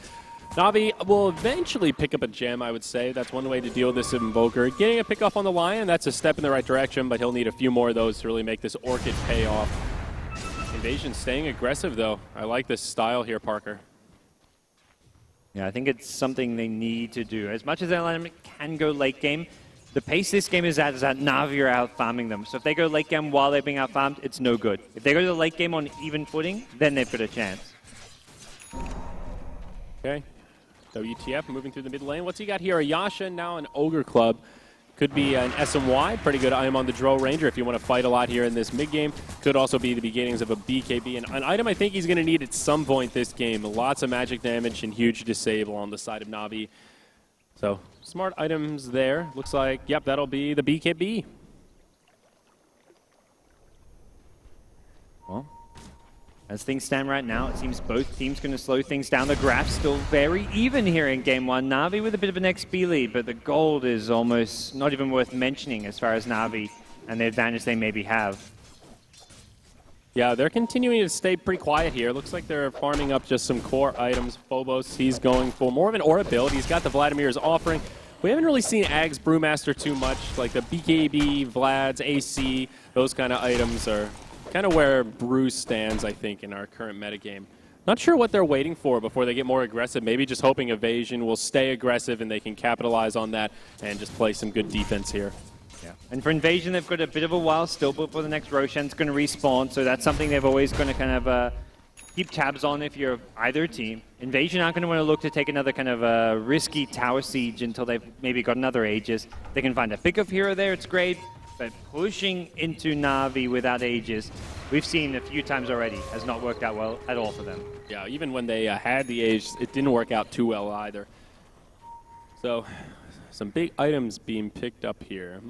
Na'Vi will eventually pick up a gem, I would say. That's one way to deal with this Invoker. Getting a pick off on the Lion, that's a step in the right direction, but he'll need a few more of those to really make this Orchid pay off. Invasion staying aggressive, though. I like this style here, Parker. Yeah, I think it's something they need to do. As much as their lineup can go late game, the pace this game is that Na'Vi are out farming them. So if they go late game while they're being out farmed, it's no good. If they go to the late game on even footing, then they've got a chance. Okay. WTF moving through the mid lane. What's he got here? A Yasha, now an Ogre Club. Could be an SMY, pretty good item on the Dro Ranger if you want to fight a lot here in this mid-game. Could also be the beginnings of a BKB, and an item I think he's going to need at some point this game. Lots of magic damage and huge disable on the side of Na'Vi. So, smart items there. Looks like, yep, that'll be the BKB. Well, As things stand right now, it seems both teams going to slow things down. The graph's still very even here in Game 1. Na'Vi with a bit of an XP lead, but the gold is almost not even worth mentioning as far as Na'Vi and the advantage they maybe have. Yeah, they're continuing to stay pretty quiet here. Looks like they're farming up just some core items. Phobos, he's going for more of an aura build. He's got the Vladimir's offering. We haven't really seen Ag's Brewmaster too much. Like the BKB, Vlad's, AC, those kind of items are kind of where Brew stands, I think, in our current metagame. Not sure what they're waiting for before they get more aggressive. Maybe just hoping Evasion will stay aggressive and they can capitalize on that and just play some good defense here. Yeah. And for Invasion, they've got a bit of a while still before the next Roshan's going to respawn, so that's something they've always going to kind of keep tabs on if you're either team. Invasion aren't going to want to look to take another kind of risky tower siege until they've maybe got another Aegis. They can find a pickup hero there, it's great, but pushing into Na'Vi without Aegis, we've seen a few times already, has not worked out well at all for them. Yeah, even when they had the Aegis, it didn't work out too well either. So, some big items being picked up here.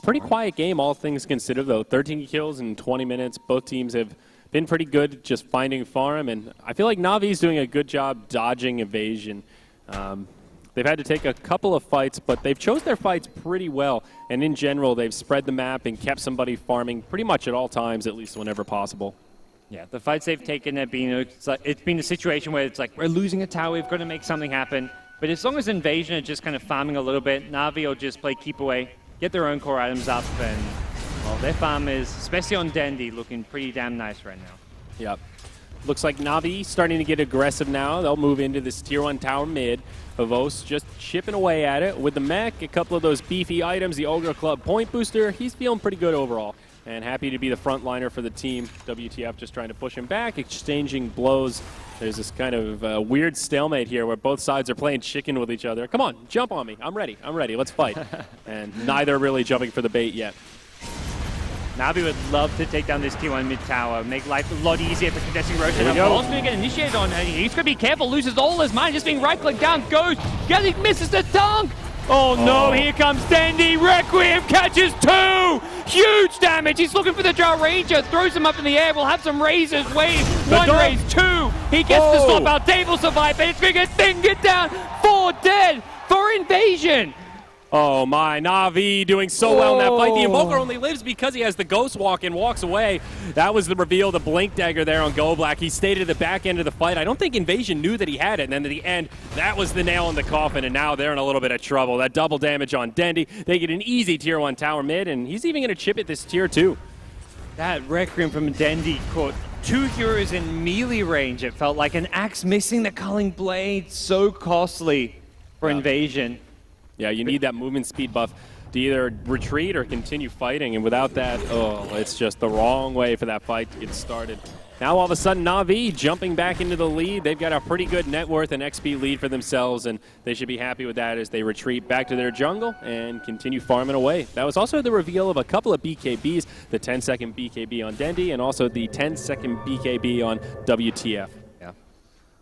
Pretty quiet game, all things considered, though. 13 kills in 20 minutes. Both teams have been pretty good just finding farm, and I feel like Navi's doing a good job dodging Evasion. They've had to take a couple of fights, but they've chose their fights pretty well, and in general, they've spread the map and kept somebody farming pretty much at all times, at least whenever possible. Yeah, the fights they've taken have been, it's been a situation where it's like, we're losing a tower, we've got to make something happen. But as long as Invasion are just kind of farming a little bit, Na'Vi will just play keep away, get their own core items up, and well, their farm is, especially on Dendi, looking pretty damn nice right now. Yep. Looks like Na'Vi starting to get aggressive now. They'll move into this tier 1 tower mid. Vavos just chipping away at it with the mech, a couple of those beefy items, the Ogre Club point booster. He's feeling pretty good overall and happy to be the front liner for the team. WTF just trying to push him back, exchanging blows. There's this kind of weird stalemate here where both sides are playing chicken with each other. Come on, jump on me. I'm ready. Let's fight. And neither really jumping for the bait yet. Na'Vi would love to take down this T1 mid tower, make life a lot easier for contesting Roshan. Ball's going to get initiated on. He's going to be careful, loses all his mind, just being right-clicked down, goes, Gellick misses the dunk! Oh no, here comes Dendi, Requiem catches 2! Huge damage, he's looking for the Jar Ranger, throws him up in the air, we'll have some raises, wave, 1 raise, 2! He gets the swap out, Dave will survive, but it's going to get down, 4 dead for Invasion! Oh my, Na'Vi doing so well in that fight. The Invoker only lives because he has the Ghost Walk and walks away. That was the reveal, the Blink Dagger there on GoBlack. He stayed at the back end of the fight. I don't think Invasion knew that he had it, and then at the end, that was the nail in the coffin, and now they're in a little bit of trouble. That double damage on Dendi. They get an easy tier 1 tower mid, and he's even going to chip at this tier 2. That Requiem from Dendi caught 2 heroes in melee range. It felt like an axe missing the Culling Blade. So costly for Invasion. Yeah, you need that movement speed buff to either retreat or continue fighting, and without that, it's just the wrong way for that fight to get started. Now all of a sudden, Na'Vi jumping back into the lead. They've got a pretty good net worth and XP lead for themselves, and they should be happy with that as they retreat back to their jungle and continue farming away. That was also the reveal of a couple of BKBs, the 10-second BKB on Dendi, and also the 10-second BKB on WTF.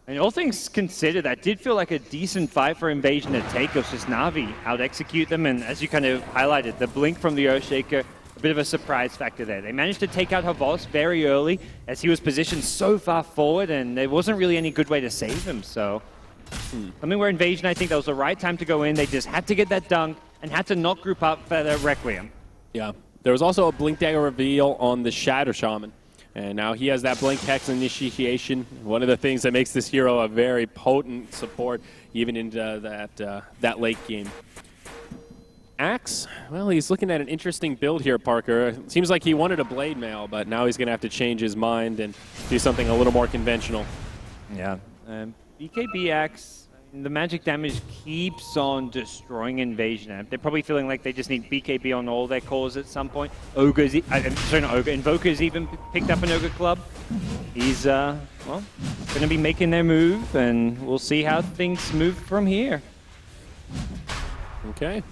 And all things considered, that did feel like a decent fight for Invasion to take. It was just Na'Vi out-execute them, and as you kind of highlighted, the blink from the Earthshaker, a bit of a surprise factor there. They managed to take out Havos very early, as he was positioned so far forward, and there wasn't really any good way to save him, so... I mean, where Invasion, I think that was the right time to go in. They just had to get that dunk, and had to not group up for the Requiem. Yeah. There was also a Blink Dagger reveal on the Shadow Shaman. And now he has that Blink Hex initiation. One of the things that makes this hero a very potent support, even into that late game. Axe, well, he's looking at an interesting build here, Parker. It seems like he wanted a Blade Mail, but now he's going to have to change his mind and do something a little more conventional. Yeah. BKB Axe, the magic damage keeps on destroying Invasion. They're probably feeling like they just need BKB on all their cores at some point. Ogre's, sorry, not Ogre, Invoker's even picked up an Ogre Club. He's, well, going to be making their move, and we'll see how things move from here. Okay.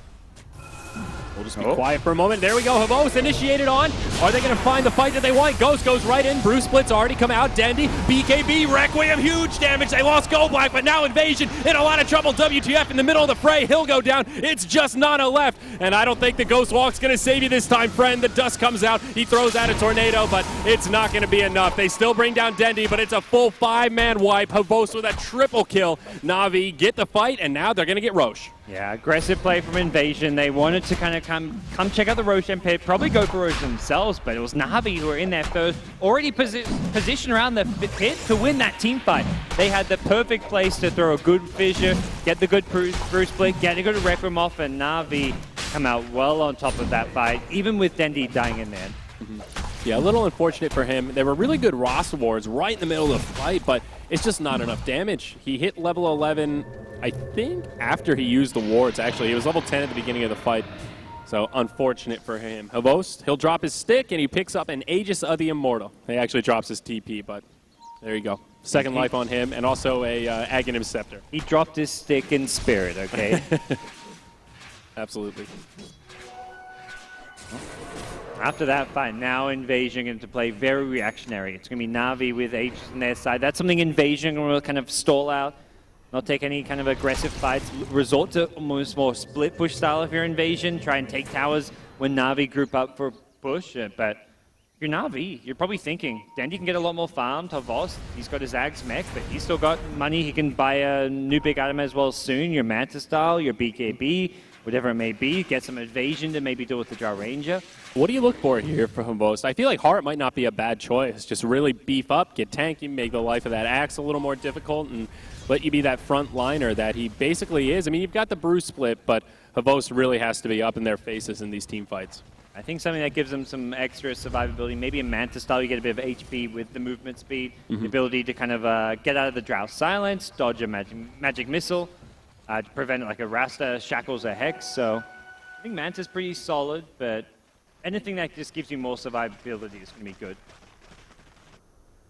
We'll just be quiet for a moment. There we go. Havos initiated on. Are they going to find the fight that they want? GoDz goes right in. Bruce Split's already come out. Dendy, BKB, Requiem, huge damage. They lost GoBlack, but now Invasion in a lot of trouble. WTF in the middle of the fray. He'll go down. It's just Nana left. And I don't think the Ghost Walk's going to save you this time, friend. The dust comes out. He throws out a tornado, but it's not going to be enough. They still bring down Dendy, but it's a full 5-man wipe. Havos with a triple kill. Na'Vi get the fight, and now they're going to get Roche. Yeah, aggressive play from Invasion. They wanted to kind of come check out the Roshan pit, probably go for Roche themselves, but it was Na'Vi who were in there first, already positioned around the pit to win that team fight. They had the perfect place to throw a good fissure, get the good Bruce Split, get a good Requiem off, and Na'Vi come out well on top of that fight, even with Dendy dying in there. Yeah, a little unfortunate for him. There were really good roster wards right in the middle of the fight, but it's just not enough damage. He hit level 11, I think, after he used the wards, actually. He was level 10 at the beginning of the fight, so unfortunate for him. Havos, he'll drop his stick, and he picks up an Aegis of the Immortal. He actually drops his TP, but there you go. Second life on him, and also a Aghanim Scepter. He dropped his stick in spirit, okay? Absolutely. After that fight, now Invasion going to play very reactionary. It's going to be Na'Vi with H on their side. That's something Invasion will kind of stall out, not take any kind of aggressive fights, resort to almost more split push style if you're Invasion, try and take towers when Na'Vi group up for push. But if you're Na'Vi, you're probably thinking, Dendy can get a lot more farm. Havos, he's got his Ags mech, but he's still got money. He can buy a new big item as well soon, your Manta style, your BKB, whatever it may be, get some evasion to maybe deal with the Jar Ranger. What do you look for here for Havos? I feel like Heart might not be a bad choice. Just really beef up, get tanky, make the life of that Axe a little more difficult, and let you be that front liner that he basically is. I mean, you've got the Bruce Split, but Havos really has to be up in their faces in these team fights. I think something that gives them some extra survivability, maybe a Manta style, you get a bit of HP with the movement speed, the ability to kind of get out of the Drow Silence, dodge a magic missile, to prevent like a Rasta, Shackles, or Hex. So I think Manta's pretty solid, but anything that just gives you more survivability is going to be good.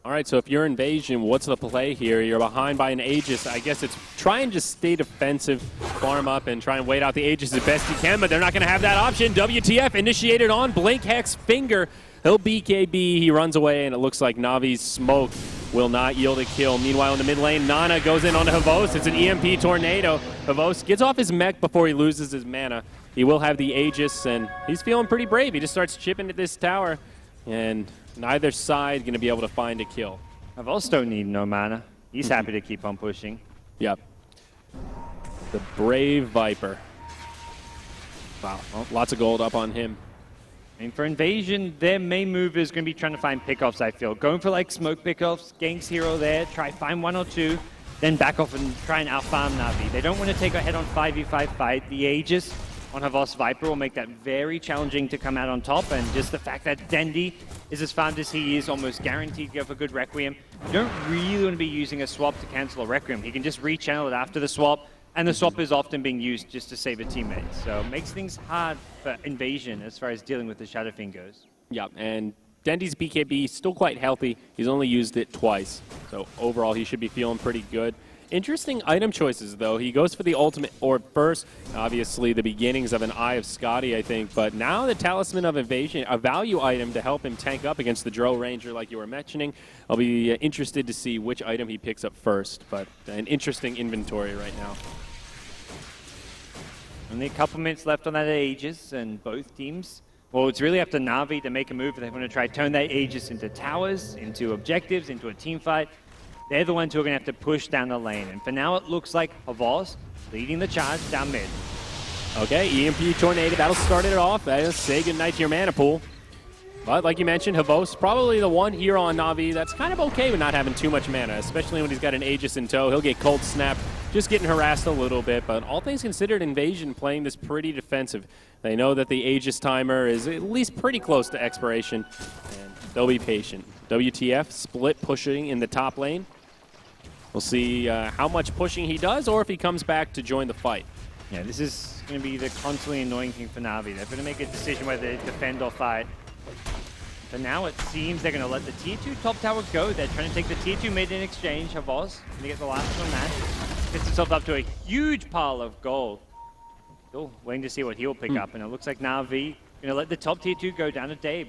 All right, so if you're Invasion, what's the play here? You're behind by an Aegis. I guess it's try and just stay defensive, farm up, and try and wait out the Aegis as best you can, but they're not going to have that option. WTF initiated on Blink Hex Finger. He'll BKB, he runs away, and it looks like Navi's smoke will not yield a kill. Meanwhile, in the mid lane, Nana goes in onto Havos. It's an EMP tornado. Havos gets off his mech before he loses his mana. He will have the Aegis, and he's feeling pretty brave. He just starts chipping at this tower, and neither side going to be able to find a kill. Havos don't need no mana. He's happy to keep on pushing. Yep. The brave Viper. Wow, well, lots of gold up on him. I mean, for Invasion, their main move is going to be trying to find pickoffs, I feel. Going for like smoke pickoffs, ganks hero there, try find one or two, then back off and try and outfarm Na'Vi. They don't want to take a head-on 5v5 fight. The Aegis on Havos Viper will make that very challenging to come out on top, and just the fact that Dendy is as farmed as he is, almost guaranteed to go for good Requiem. You don't really want to be using a swap to cancel a Requiem. He can just rechannel it after the swap, and the swap is often being used just to save a teammate. So it makes things hard for Invasion as far as dealing with the Shadowfiend goes. Yeah, and Dendy's BKB still quite healthy. He's only used it twice. So overall, he should be feeling pretty good. Interesting item choices, though. He goes for the ultimate orb first. Obviously, the beginnings of an Eye of Scotty, I think. But now the Talisman of Invasion, a value item to help him tank up against the Drow Ranger like you were mentioning. I'll be interested to see which item he picks up first. But an interesting inventory right now. Only a couple minutes left on that Aegis, and both teams, well, it's really up to Na'Vi to make a move. They want to try to turn that Aegis into towers, into objectives, into a team fight. They're the ones who are going to have to push down the lane. And for now, it looks like Havos leading the charge down mid. Okay, EMP Tornado, that'll start it off. That'll say goodnight to your mana pool. But like you mentioned, Havos probably the one here on Na'Vi that's kind of okay with not having too much mana, especially when he's got an Aegis in tow. He'll get cold snapped, just getting harassed a little bit. But all things considered, Invasion playing this pretty defensive. They know that the Aegis timer is at least pretty close to expiration, and they'll be patient. WTF, split pushing in the top lane. We'll see how much pushing he does, or if he comes back to join the fight. Yeah, this is going to be the constantly annoying thing for Na'Vi. They're going to make a decision whether they defend or fight. But now it seems they're going to let the tier 2 top tower go. They're trying to take the tier 2 mid in exchange. Havos going to get the last one match. Gets himself up to a huge pile of gold. Still waiting to see what he'll pick up, and it looks like Na'Vi going to let the top tier 2 go down to Dabe.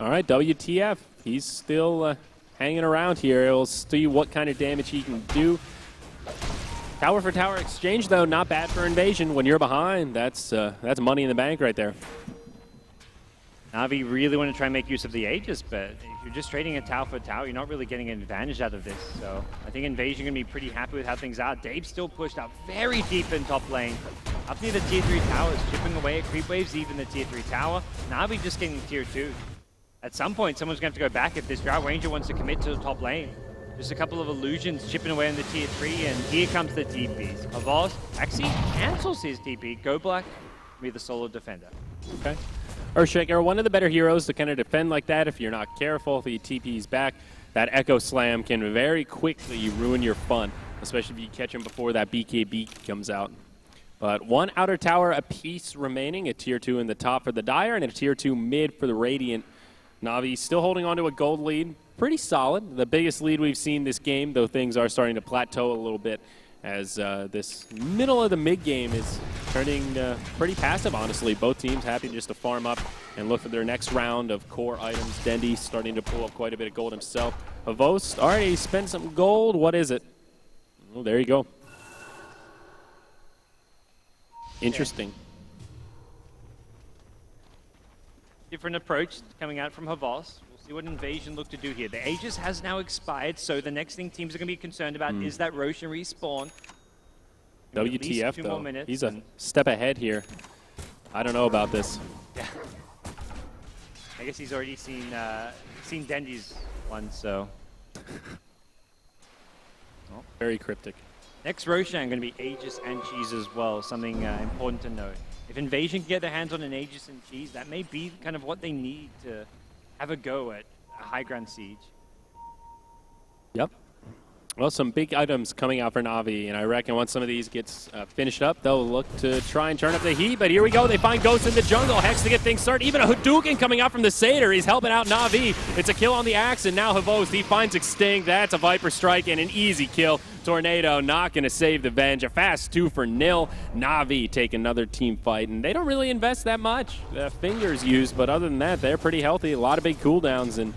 All right, WTF. He's still hanging around here. He'll see what kind of damage he can do. Tower for tower exchange, though, not bad for Invasion. When you're behind, that's money in the bank right there. Na'Vi really want to try and make use of the Aegis, but if you're just trading a tower for tower, you're not really getting an advantage out of this. So I think Invasion going to be pretty happy with how things are. Dave's still pushed up very deep in top lane. Up near the tier 3 towers, chipping away at creep waves, even the tier 3 tower. Na'Vi just getting tier 2. At some point, someone's going to have to go back if this Drought Ranger wants to commit to the top lane. Just a couple of illusions chipping away on the tier 3, and here comes the TPs. Havos actually cancels his TP. Go Black, be the solo defender. Okay. Earthshaker, one of the better heroes to kind of defend like that if you're not careful. If he TP's back, that Echo Slam can very quickly ruin your fun, especially if you catch him before that BKB comes out. But one outer tower apiece remaining, a tier 2 in the top for the Dire, and a tier 2 mid for the Radiant. Na'Vi still holding on to a gold lead. Pretty solid. The biggest lead we've seen this game, though things are starting to plateau a little bit as this middle of the mid game is turning pretty passive, honestly. Both teams happy just to farm up and look for their next round of core items. Dendy starting to pull up quite a bit of gold himself. Havos already spent some gold. What is it? Oh, there you go. Interesting. Different approach coming out from Havos. We'll see what Invasion look to do here. The Aegis has now expired, so the next thing teams are going to be concerned about is that Roshan respawn. WTF, though. He's a step ahead here. I don't know about this. Yeah. I guess he's already seen Dendy's one, so. Oh. Very cryptic. Next Roshan going to be Aegis and Cheese as well, something important to note. If Invasion can get their hands on an Aegis and Cheese, that may be kind of what they need to have a go at a high ground siege. Yep. Well, some big items coming out for Na'Vi, and I reckon once some of these gets finished up, they'll look to try and turn up the heat. But here we go. They find Ghost in the jungle. Hex to get things started. Even a Hadouken coming out from the Satyr. He's helping out Na'Vi. It's a kill on the Axe, and now Havos, he finds Extinct. That's a Viper Strike and an easy kill. Tornado not going to save the Venge. A fast 2-0. Na'Vi take another team fight, and they don't really invest that much. Fingers used, but other than that, they're pretty healthy. A lot of big cooldowns, and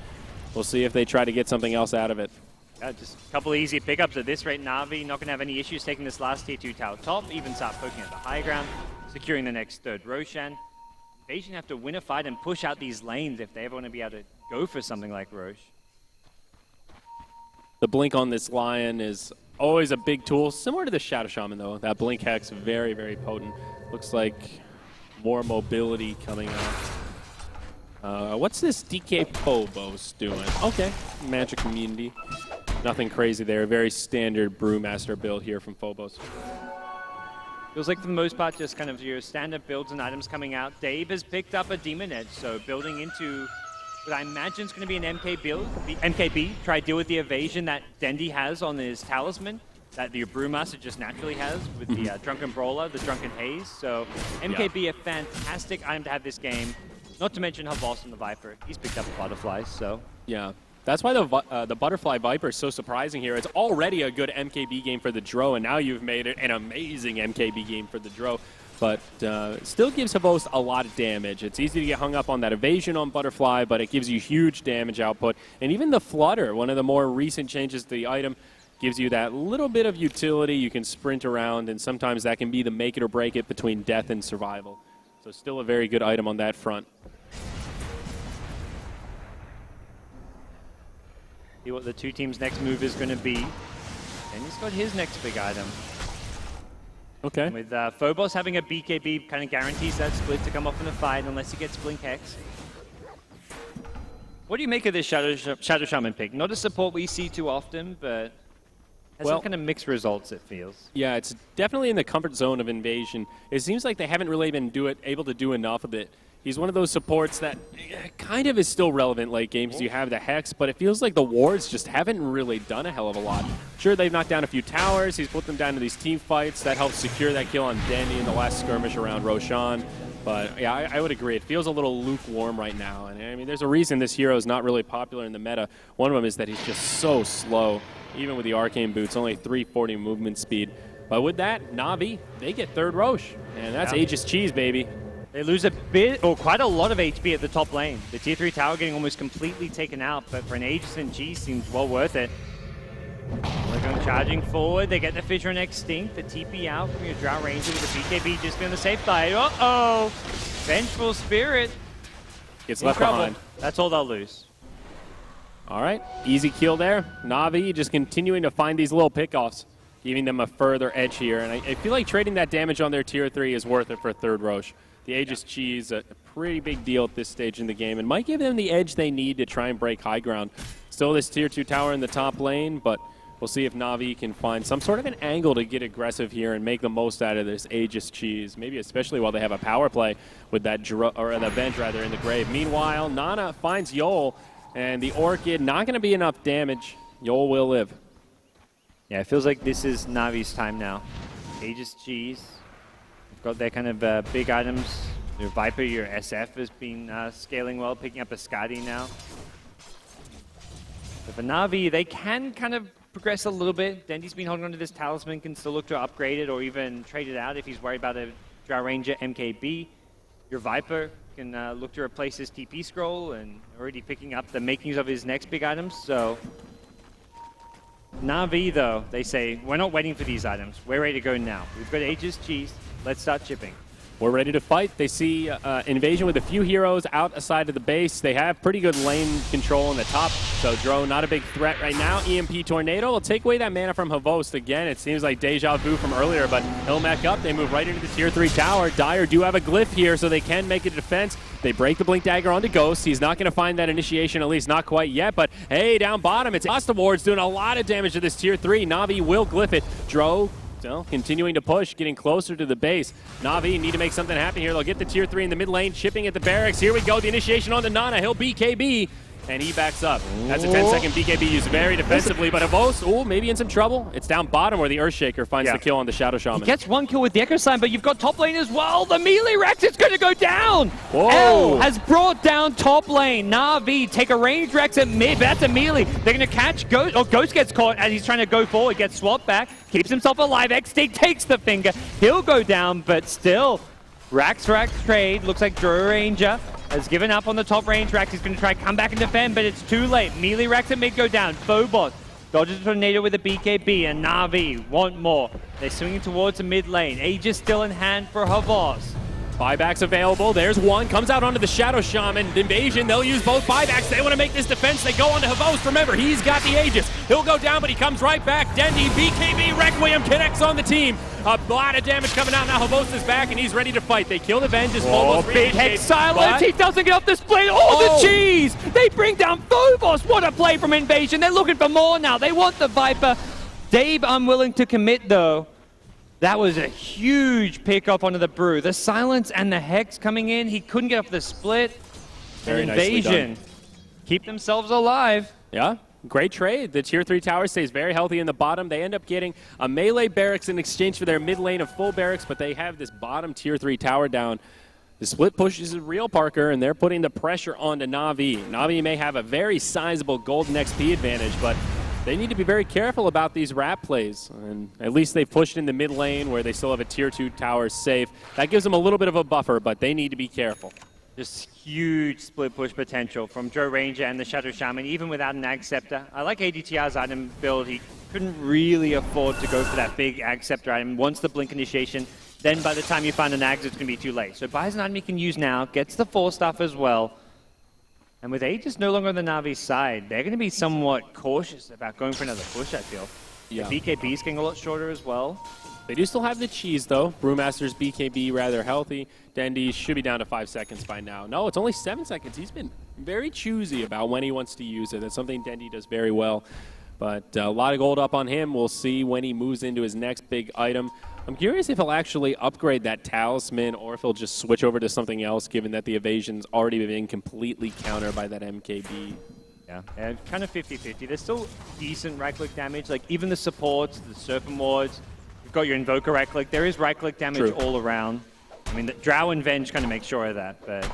we'll see if they try to get something else out of it. Just a couple of easy pickups at this rate. Na'Vi not going to have any issues taking this last tier 2 tower top, even start poking at the high ground, securing the next third Roshan. Invasion have to win a fight and push out these lanes if they ever want to be able to go for something like Roche. The blink on this Lion is always a big tool, similar to the Shadow Shaman, though. That blink hex, very, very potent. Looks like more mobility coming out. What's this DK Phobos doing? Okay, Magic Community. Nothing crazy there. Very standard Brewmaster build here from Phobos. Feels like for the most part just kind of your standard builds and items coming out. Dave has picked up a Demon Edge, so building into what I imagine is going to be an MK build. The MKB, try to deal with the evasion that Dendy has on his Talisman, that the Brewmaster just naturally has with the Drunken Brawler, the Drunken Haze. So MKB, a fantastic item to have this game. Not to mention Havos and the Viper. He's picked up Butterflies, so. Yeah, that's why the Butterfly Viper is so surprising here. It's already a good MKB game for the Dro, and now you've made it an amazing MKB game for the Dro. But still gives Havos a lot of damage. It's easy to get hung up on that evasion on Butterfly, but it gives you huge damage output. And even the Flutter, one of the more recent changes to the item, gives you that little bit of utility. You can sprint around, and sometimes that can be the make it or break it between death and survival. So still a very good item on that front. See what the two teams' next move is going to be. And he's got his next big item. Okay. And with Phobos having a BKB, kind of guarantees that split to come off in the fight unless he gets Blink Hex. What do you make of this Shadow Shaman pick? Not a support we see too often, but has some kind of mixed results, it feels. Yeah, it's definitely in the comfort zone of Invasion. It seems like they haven't really been able to do enough of it. He's one of those supports that kind of is still relevant late game because you have the Hex, but it feels like the wards just haven't really done a hell of a lot. Sure, they've knocked down a few towers. He's put them down to these team fights. That helps secure that kill on Dendy in the last skirmish around Roshan. But yeah, I would agree. It feels a little lukewarm right now. And I mean, there's a reason this hero is not really popular in the meta. One of them is that he's just so slow. Even with the Arcane Boots, only 340 movement speed. But with that, Na'Vi, they get third Roche. And that's Aegis Cheese, baby. They lose a bit, or quite a lot of HP at the top lane. The tier 3 tower getting almost completely taken out, but for an Aegis and G seems well worth it. They're going charging forward. They get the Fissure and Extinct. The TP out from your Drow Ranger with the BKB just going to safe side. Uh-oh! Vengeful Spirit. Gets left behind. That's all they'll lose. All right, easy kill there. Na'Vi just continuing to find these little pickoffs, giving them a further edge here. And I feel like trading that damage on their tier 3 is worth it for third Roche. The Aegis Cheese, a pretty big deal at this stage in the game, and might give them the edge they need to try and break high ground. Still this tier 2 tower in the top lane, but we'll see if Na'Vi can find some sort of an angle to get aggressive here and make the most out of this Aegis Cheese, maybe especially while they have a power play with that Venge rather in the grave. Meanwhile, Nana finds Yol, and the Orchid not going to be enough damage. Yol will live. Yeah, it feels like this is Na'Vi's time now. Aegis Cheese. Got their kind of big items. Your Viper, your SF has been scaling well, picking up a Skadi now. But for Na'Vi, they can kind of progress a little bit. Dendy's been holding on to this Talisman, can still look to upgrade it or even trade it out if he's worried about a Drow Ranger MKB. Your Viper can look to replace his TP scroll and already picking up the makings of his next big items. So Na'Vi, though, they say, we're not waiting for these items. We're ready to go now. We've got Aegis Cheese. Let's start chipping. We're ready to fight. They see Invasion with a few heroes outside of the base. They have pretty good lane control in the top, so Dro not a big threat right now. EMP Tornado will take away that mana from Havost. Again, it seems like deja vu from earlier, but he'll mech up. They move right into the tier 3 tower. Dire do have a glyph here, so they can make a defense. They break the Blink Dagger onto Ghost. He's not going to find that initiation, at least not quite yet, but hey, down bottom, it's Lost Awards doing a lot of damage to this tier 3. Na'Vi will glyph it. Dro still continuing to push, getting closer to the base. Na'Vi need to make something happen here. They'll get the tier 3 in the mid lane, chipping at the barracks. Here we go, the initiation on the Nana. He'll BKB, and he backs up. That's a 10-second BKB used very defensively, but Avos, maybe in some trouble. It's down bottom where the Earthshaker finds the kill on the Shadow Shaman. He gets one kill with the Echo Sign, but you've got top lane as well. The melee Rex is going to go down. Whoa. L has brought down top lane. Na'Vi take a range Rex at mid, but that's a melee. They're going to catch Ghost, or Ghost gets caught as he's trying to go forward, gets swapped back, keeps himself alive. Extinct takes the finger. He'll go down, but still, Rax trade. Looks like Drow Ranger has given up on the top range. Rax is going to try come back and defend, but it's too late. Melee Rax at mid go down. Phobos dodges a Tornado with a BKB, and Na'Vi want more. They're swinging towards the mid lane. Aegis still in hand for Havos. Buybacks available. There's one. Comes out onto the Shadow Shaman. Invasion. They'll use both buybacks. They want to make this defense. They go onto Havost. Remember, he's got the Aegis. He'll go down, but he comes right back. Dendy, BKB, Requiem connects on the team. A lot of damage coming out now. Havost is back, and he's ready to fight. They kill the Vengeance. Big Hex silence. He doesn't get off the split. The cheese. They bring down Phobos. What a play from Invasion. They're looking for more now. They want the Viper. Dave unwilling to commit, though. That was a huge pickup onto the Brew. The silence and the Hex coming in. He couldn't get off the split. Very Invasion keep themselves alive. Yeah, great trade. The tier 3 tower stays very healthy in the bottom. They end up getting a melee barracks in exchange for their mid lane of full barracks, but they have this bottom tier 3 tower down. The split push is real, Parker, and they're putting the pressure onto Na'Vi. Na'Vi may have a very sizable golden XP advantage, but they need to be very careful about these wrap plays. And at least they've pushed in the mid lane where they still have a tier 2 tower safe. That gives them a little bit of a buffer, but they need to be careful. Just huge split push potential from Drow Ranger and the Shadow Shaman, even without an Ag Scepter. I like ADTR's item build. He couldn't really afford to go for that big Ag Scepter item. Once the Blink initiation, then by the time you find an Ags, it's going to be too late. So buys an item he can use now, gets the 4 stuff as well. And with Aegis no longer on the Na'Vi's side, they're going to be somewhat cautious about going for another push, I feel. Yeah. The BKB's getting a lot shorter as well. They do still have the cheese, though. Brewmaster's BKB rather healthy. Dendy should be down to 5 seconds by now. No, it's only 7 seconds. He's been very choosy about when he wants to use it. That's something Dendy does very well. But a lot of gold up on him. We'll see when he moves into his next big item. I'm curious if he'll actually upgrade that Talisman or if he'll just switch over to something else, given that the evasion's already been completely countered by that MKB. Yeah, and kind of 50-50. There's still decent right-click damage. Like, even the supports, the Serpent Wards, you've got your Invoker right-click. There is right-click damage all around. I mean, the Drow and Venge kind of make sure of that, but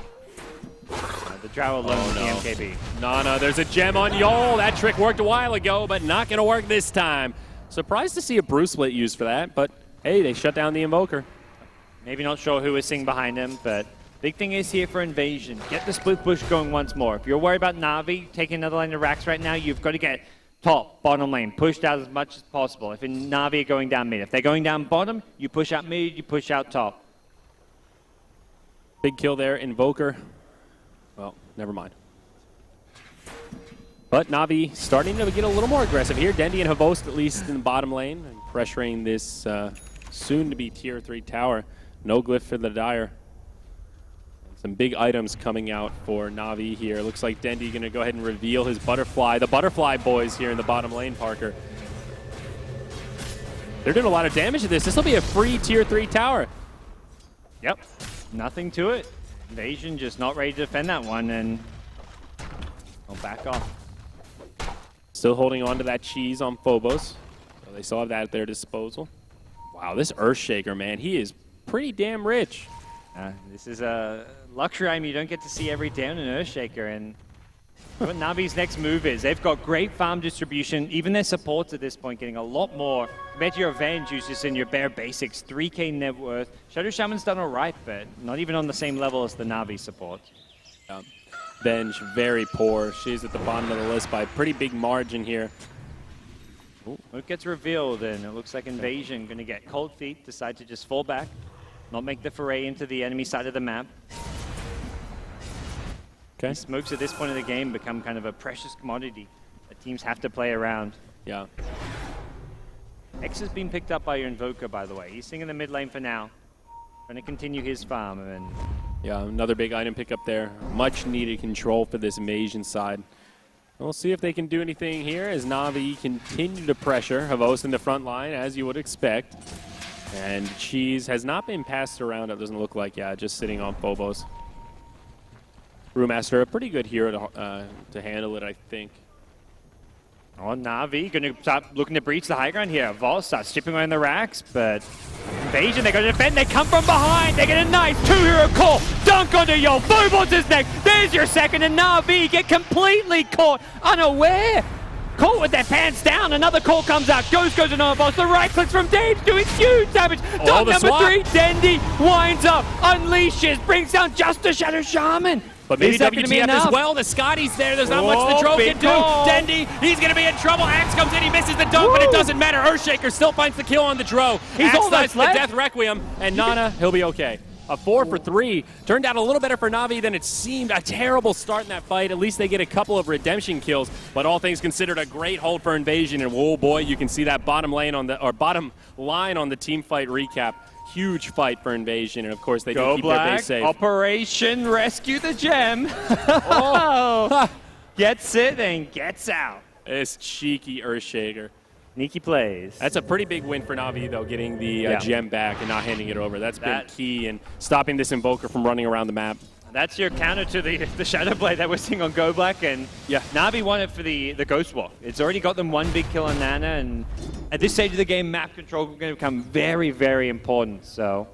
the Drow alone with the MKB. No, there's a gem on Yol. That trick worked a while ago, but not going to work this time. Surprised to see a brew split used for that, but hey, they shut down the Invoker. Maybe not sure who was sitting behind him, but big thing is here for Invasion. Get the split push going once more. If you're worried about Na'Vi taking another lane of racks right now, you've got to get top, bottom lane, pushed out as much as possible. If Na'Vi are going down mid, if they're going down bottom, you push out mid, you push out top. Big kill there, Invoker. Well, never mind. But Na'Vi starting to get a little more aggressive here. Dendi and Havost at least in the bottom lane, and pressuring this soon-to-be Tier 3 tower. No glyph for the Dire. Some big items coming out for Na'Vi here. Looks like Dendi going to go ahead and reveal his Butterfly. The Butterfly boys here in the bottom lane, Parker. They're doing a lot of damage to this. This will be a free Tier 3 tower. Yep, nothing to it. Invasion just not ready to defend that one, and I'll back off. Still holding on to that cheese on Phobos. So they still have that at their disposal. Wow, this Earthshaker, man, he is pretty damn rich. This is a luxury item you don't get to see every day on an Earthshaker, and what Na'Vi's next move is, they've got great farm distribution. Even their supports at this point getting a lot more. Compared to your Avenge, who's just in your bare basics, 3k net worth. Shadow Shaman's done all right, but not even on the same level as the Na'Vi support. Venge, very poor. She's at the bottom of the list by a pretty big margin here. It gets revealed, and it looks like Invasion going to get cold feet, decide to just fall back, not make the foray into the enemy side of the map. Okay. Smokes at this point of the game become kind of a precious commodity that teams have to play around. Yeah. X has been picked up by your Invoker, by the way. He's staying in the mid lane for now. Going to continue his farm. And yeah, another big item pickup there. Much needed control for this Invasion side. We'll see if they can do anything here as Na'Vi continue to pressure Havost in the front line, as you would expect. And Cheese has not been passed around, it doesn't look like. Yeah, just sitting on Phobos. Brewmaster, a pretty good hero to handle it, I think. Oh, Na'Vi going to start looking to breach the high ground here. Vol starts chipping away on the racks, but Invasion, they're going to defend. They come from behind. They get a nice two-hero call. Dunk onto Yo. Phobos is next. There's your second, and Na'Vi get completely caught unaware. Caught with their pants down. Another call comes out. Goes to Novos. The right clicks from Dave doing huge damage. Dunk number 3. Dendi winds up, unleashes, brings down just a Shadow Shaman. But maybe WTF as well. The Scotty's there. There's not much the Drow can do. Dendi, he's going to be in trouble. Axe comes in. He misses the dunk, but it doesn't matter. Earthshaker still finds the kill on the Drow. He's all that's the Death Requiem, and Nana, he'll be okay. A 4 for 3. Turned out a little better for Na'Vi than it seemed. A terrible start in that fight. At least they get a couple of redemption kills, but all things considered, a great hold for Invasion. And whoa, boy, you can see that bottom line on the team fight recap. Huge fight for Invasion, and of course they do keep their base safe. Operation Rescue the Gem. Oh. Gets it and gets out. This cheeky Earthshaker. Sneaky plays. That's a pretty big win for Na'Vi, though, getting the gem back and not handing it over. That's been key in stopping this Invoker from running around the map. That's your counter to the Shadow Blade that we're seeing on GoBlack, and Na'Vi won it for the Ghost Walk. It's already got them one big kill on Nana, and at this stage of the game, map control is going to become very, very important. So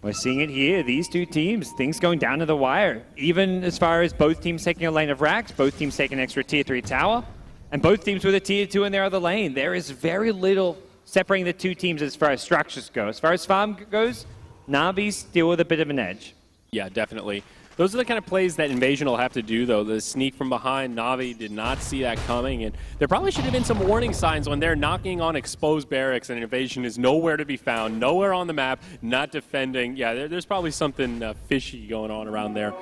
we're seeing it here. These two teams, things going down to the wire. Even as far as both teams taking a lane of racks, both teams taking an extra tier 3 tower, and both teams with a tier 2 in their other lane. There is very little separating the two teams as far as structures go. As far as farm goes, Na'Vi's still with a bit of an edge. Yeah, definitely. Those are the kind of plays that Invasion will have to do, though. The sneak from behind, Na'Vi did not see that coming, and there probably should have been some warning signs when they're knocking on exposed barracks and Invasion is nowhere to be found, nowhere on the map, not defending. Yeah, there's probably something fishy going on around there.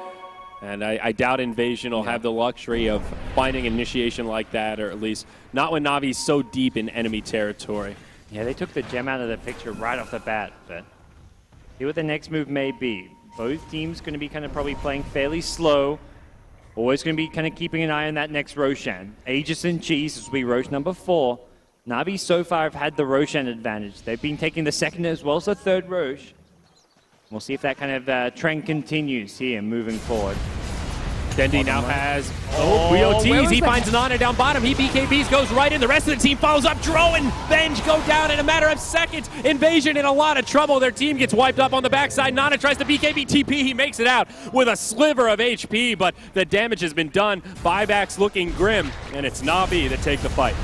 And I doubt Invasion will have the luxury of finding initiation like that, or at least not when Na'Vi's so deep in enemy territory. Yeah, they took the gem out of the picture right off the bat, but see what the next move may be. Both teams going to be kind of probably playing fairly slow. Always going to be kind of keeping an eye on that next Roshan. Aegis and Cheese, this will be Rosh number 4. Na'Vi so far have had the Roshan advantage. They've been taking the second as well as the third Rosh. We'll see if that kind of trend continues here moving forward. Dendi now has BOTs. He finds Nana down bottom. He BKBs, goes right in. The rest of the team follows up. Drow and Venge go down in a matter of seconds. Invasion in a lot of trouble. Their team gets wiped up on the backside. Nana tries to BKB TP. He makes it out with a sliver of HP, but the damage has been done. Buybacks looking grim, and it's Na'Vi that take the fight.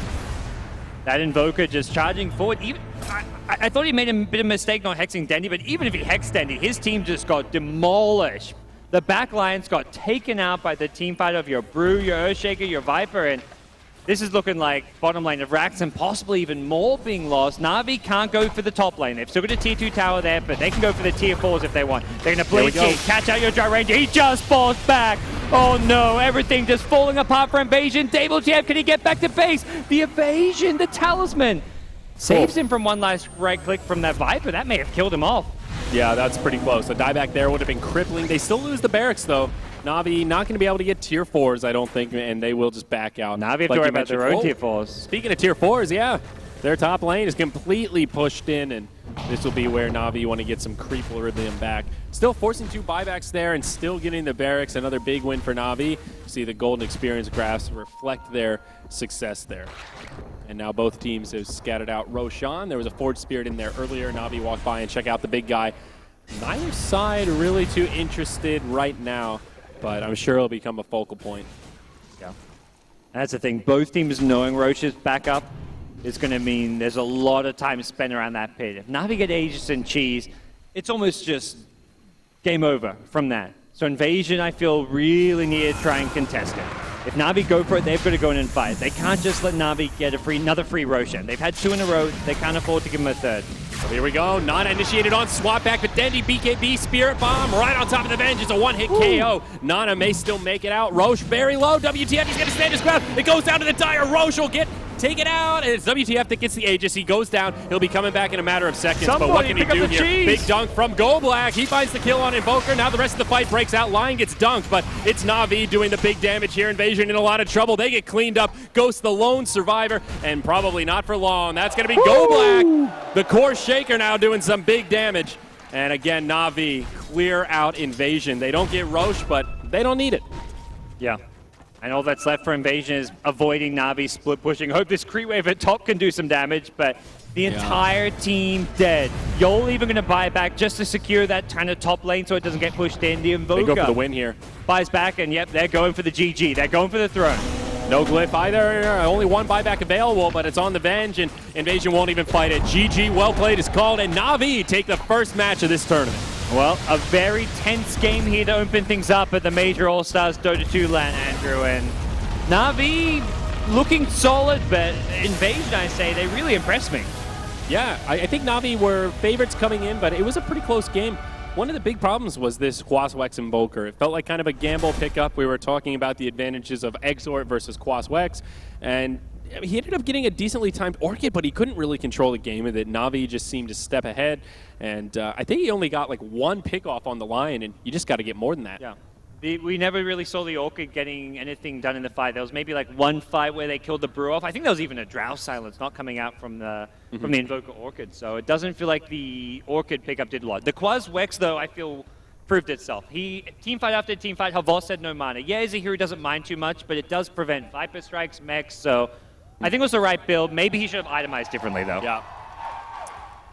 That Invoker just charging forward. Even I thought he made a bit of a mistake not hexing Dendy, but even if he hexed Dendy, his team just got demolished. The back lines got taken out by the team fight of your Brew, your Earthshaker, your Viper, and this is looking like bottom lane of Rax and possibly even more being lost. Na'Vi can't go for the top lane. They've still got a tier 2 tower there, but they can go for the tier 4s if they want. They're going to Blade Key, catch out your Dry Ranger. He just falls back. Oh no, everything just falling apart for Invasion. WTF, can he get back to base? The evasion, the talisman, saves him from one last right click from that Viper. That may have killed him off. Yeah, that's pretty close. The dieback there would have been crippling. They still lose the barracks, though. Na'Vi not going to be able to get tier 4s, I don't think, and they will just back out. Na'Vi have to worry about their own tier 4s. Speaking of tier 4s, yeah, their top lane is completely pushed in, and this will be where Na'Vi want to get some creep rhythm back. Still forcing 2 buybacks there and still getting the barracks. Another big win for Na'Vi. See the golden experience graphs reflect their success there. And now both teams have scattered out Roshan. There was a Forge Spirit in there earlier. Na'Vi walked by and check out the big guy. Neither side really too interested right now, but I'm sure it'll become a focal point. Yeah. That's the thing. Both teams knowing Roche's backup is going to mean there's a lot of time spent around that pit. If Na'Vi get Aegis and Cheese, it's almost just game over from that. So Invasion, I feel, really need to try and contest it. If Na'Vi go for it, they've got to go in and fight. They can't just let Na'Vi get another free Roshan. They've had 2 in a row. They can't afford to give them a third. So here we go. Nana initiated on swap back, but Dendy BKB Spirit Bomb right on top of the Venge. It's a one-hit KO. Nana may still make it out. Roche very low. WTF, he's going to stand his ground. It goes down to the Dire. Roche will get taken out, and it's WTF that gets the Aegis. He goes down. He'll be coming back in a matter of seconds, but what can he do here? Big dunk from GoBlack. He finds the kill on Invoker. Now the rest of the fight breaks out. Lion gets dunked, but it's Na'Vi doing the big damage here. Invasion in a lot of trouble. They get cleaned up. Ghost the lone survivor, and probably not for long. That's going to be GoBlack. The core shaker now doing some big damage. And again, Na'Vi clear out Invasion. They don't get Roche, but they don't need it. Yeah. And all that's left for Invasion is avoiding Na'Vi split pushing. Hope this creep wave at top can do some damage, but the entire team dead. Yol even going to buy back just to secure that kind of top lane so it doesn't get pushed in. The Invoker they go for the win here. Buys back, and yep, they're going for the GG. They're going for the throne. No glyph either. Only 1 buyback available, but it's on the Venge, and Invasion won't even fight it. GG, well played is called, and Na'Vi take the first match of this tournament. Well, a very tense game here to open things up at the Major All-Stars Dota 2 LAN, Andrew, and Na'Vi looking solid, but Invasion, I say, they really impressed me. Yeah, I think Na'Vi were favorites coming in, but it was a pretty close game. One of the big problems was this Quaswex Invoker. It felt like kind of a gamble pickup. We were talking about the advantages of Exort versus Quaswex, and he ended up getting a decently timed Orchid, but he couldn't really control the game with it. Na'Vi just seemed to step ahead, and I think he only got like 1 pickoff on the Lion, and you just got to get more than that. Yeah. We never really saw the Orchid getting anything done in the fight. There was maybe like 1 fight where they killed the Brew off. I think there was even a Drow Silence not coming out from the Invoker Orchid, so it doesn't feel like the Orchid pickup did a lot. The Quaswex, though, I feel proved itself. He team fight after team fight. Havas said no mana. Yeah, he's a hero who doesn't mind too much, but it does prevent Viper Strikes, mechs, so I think it was the right build. Maybe he should have itemized differently, though. Yeah.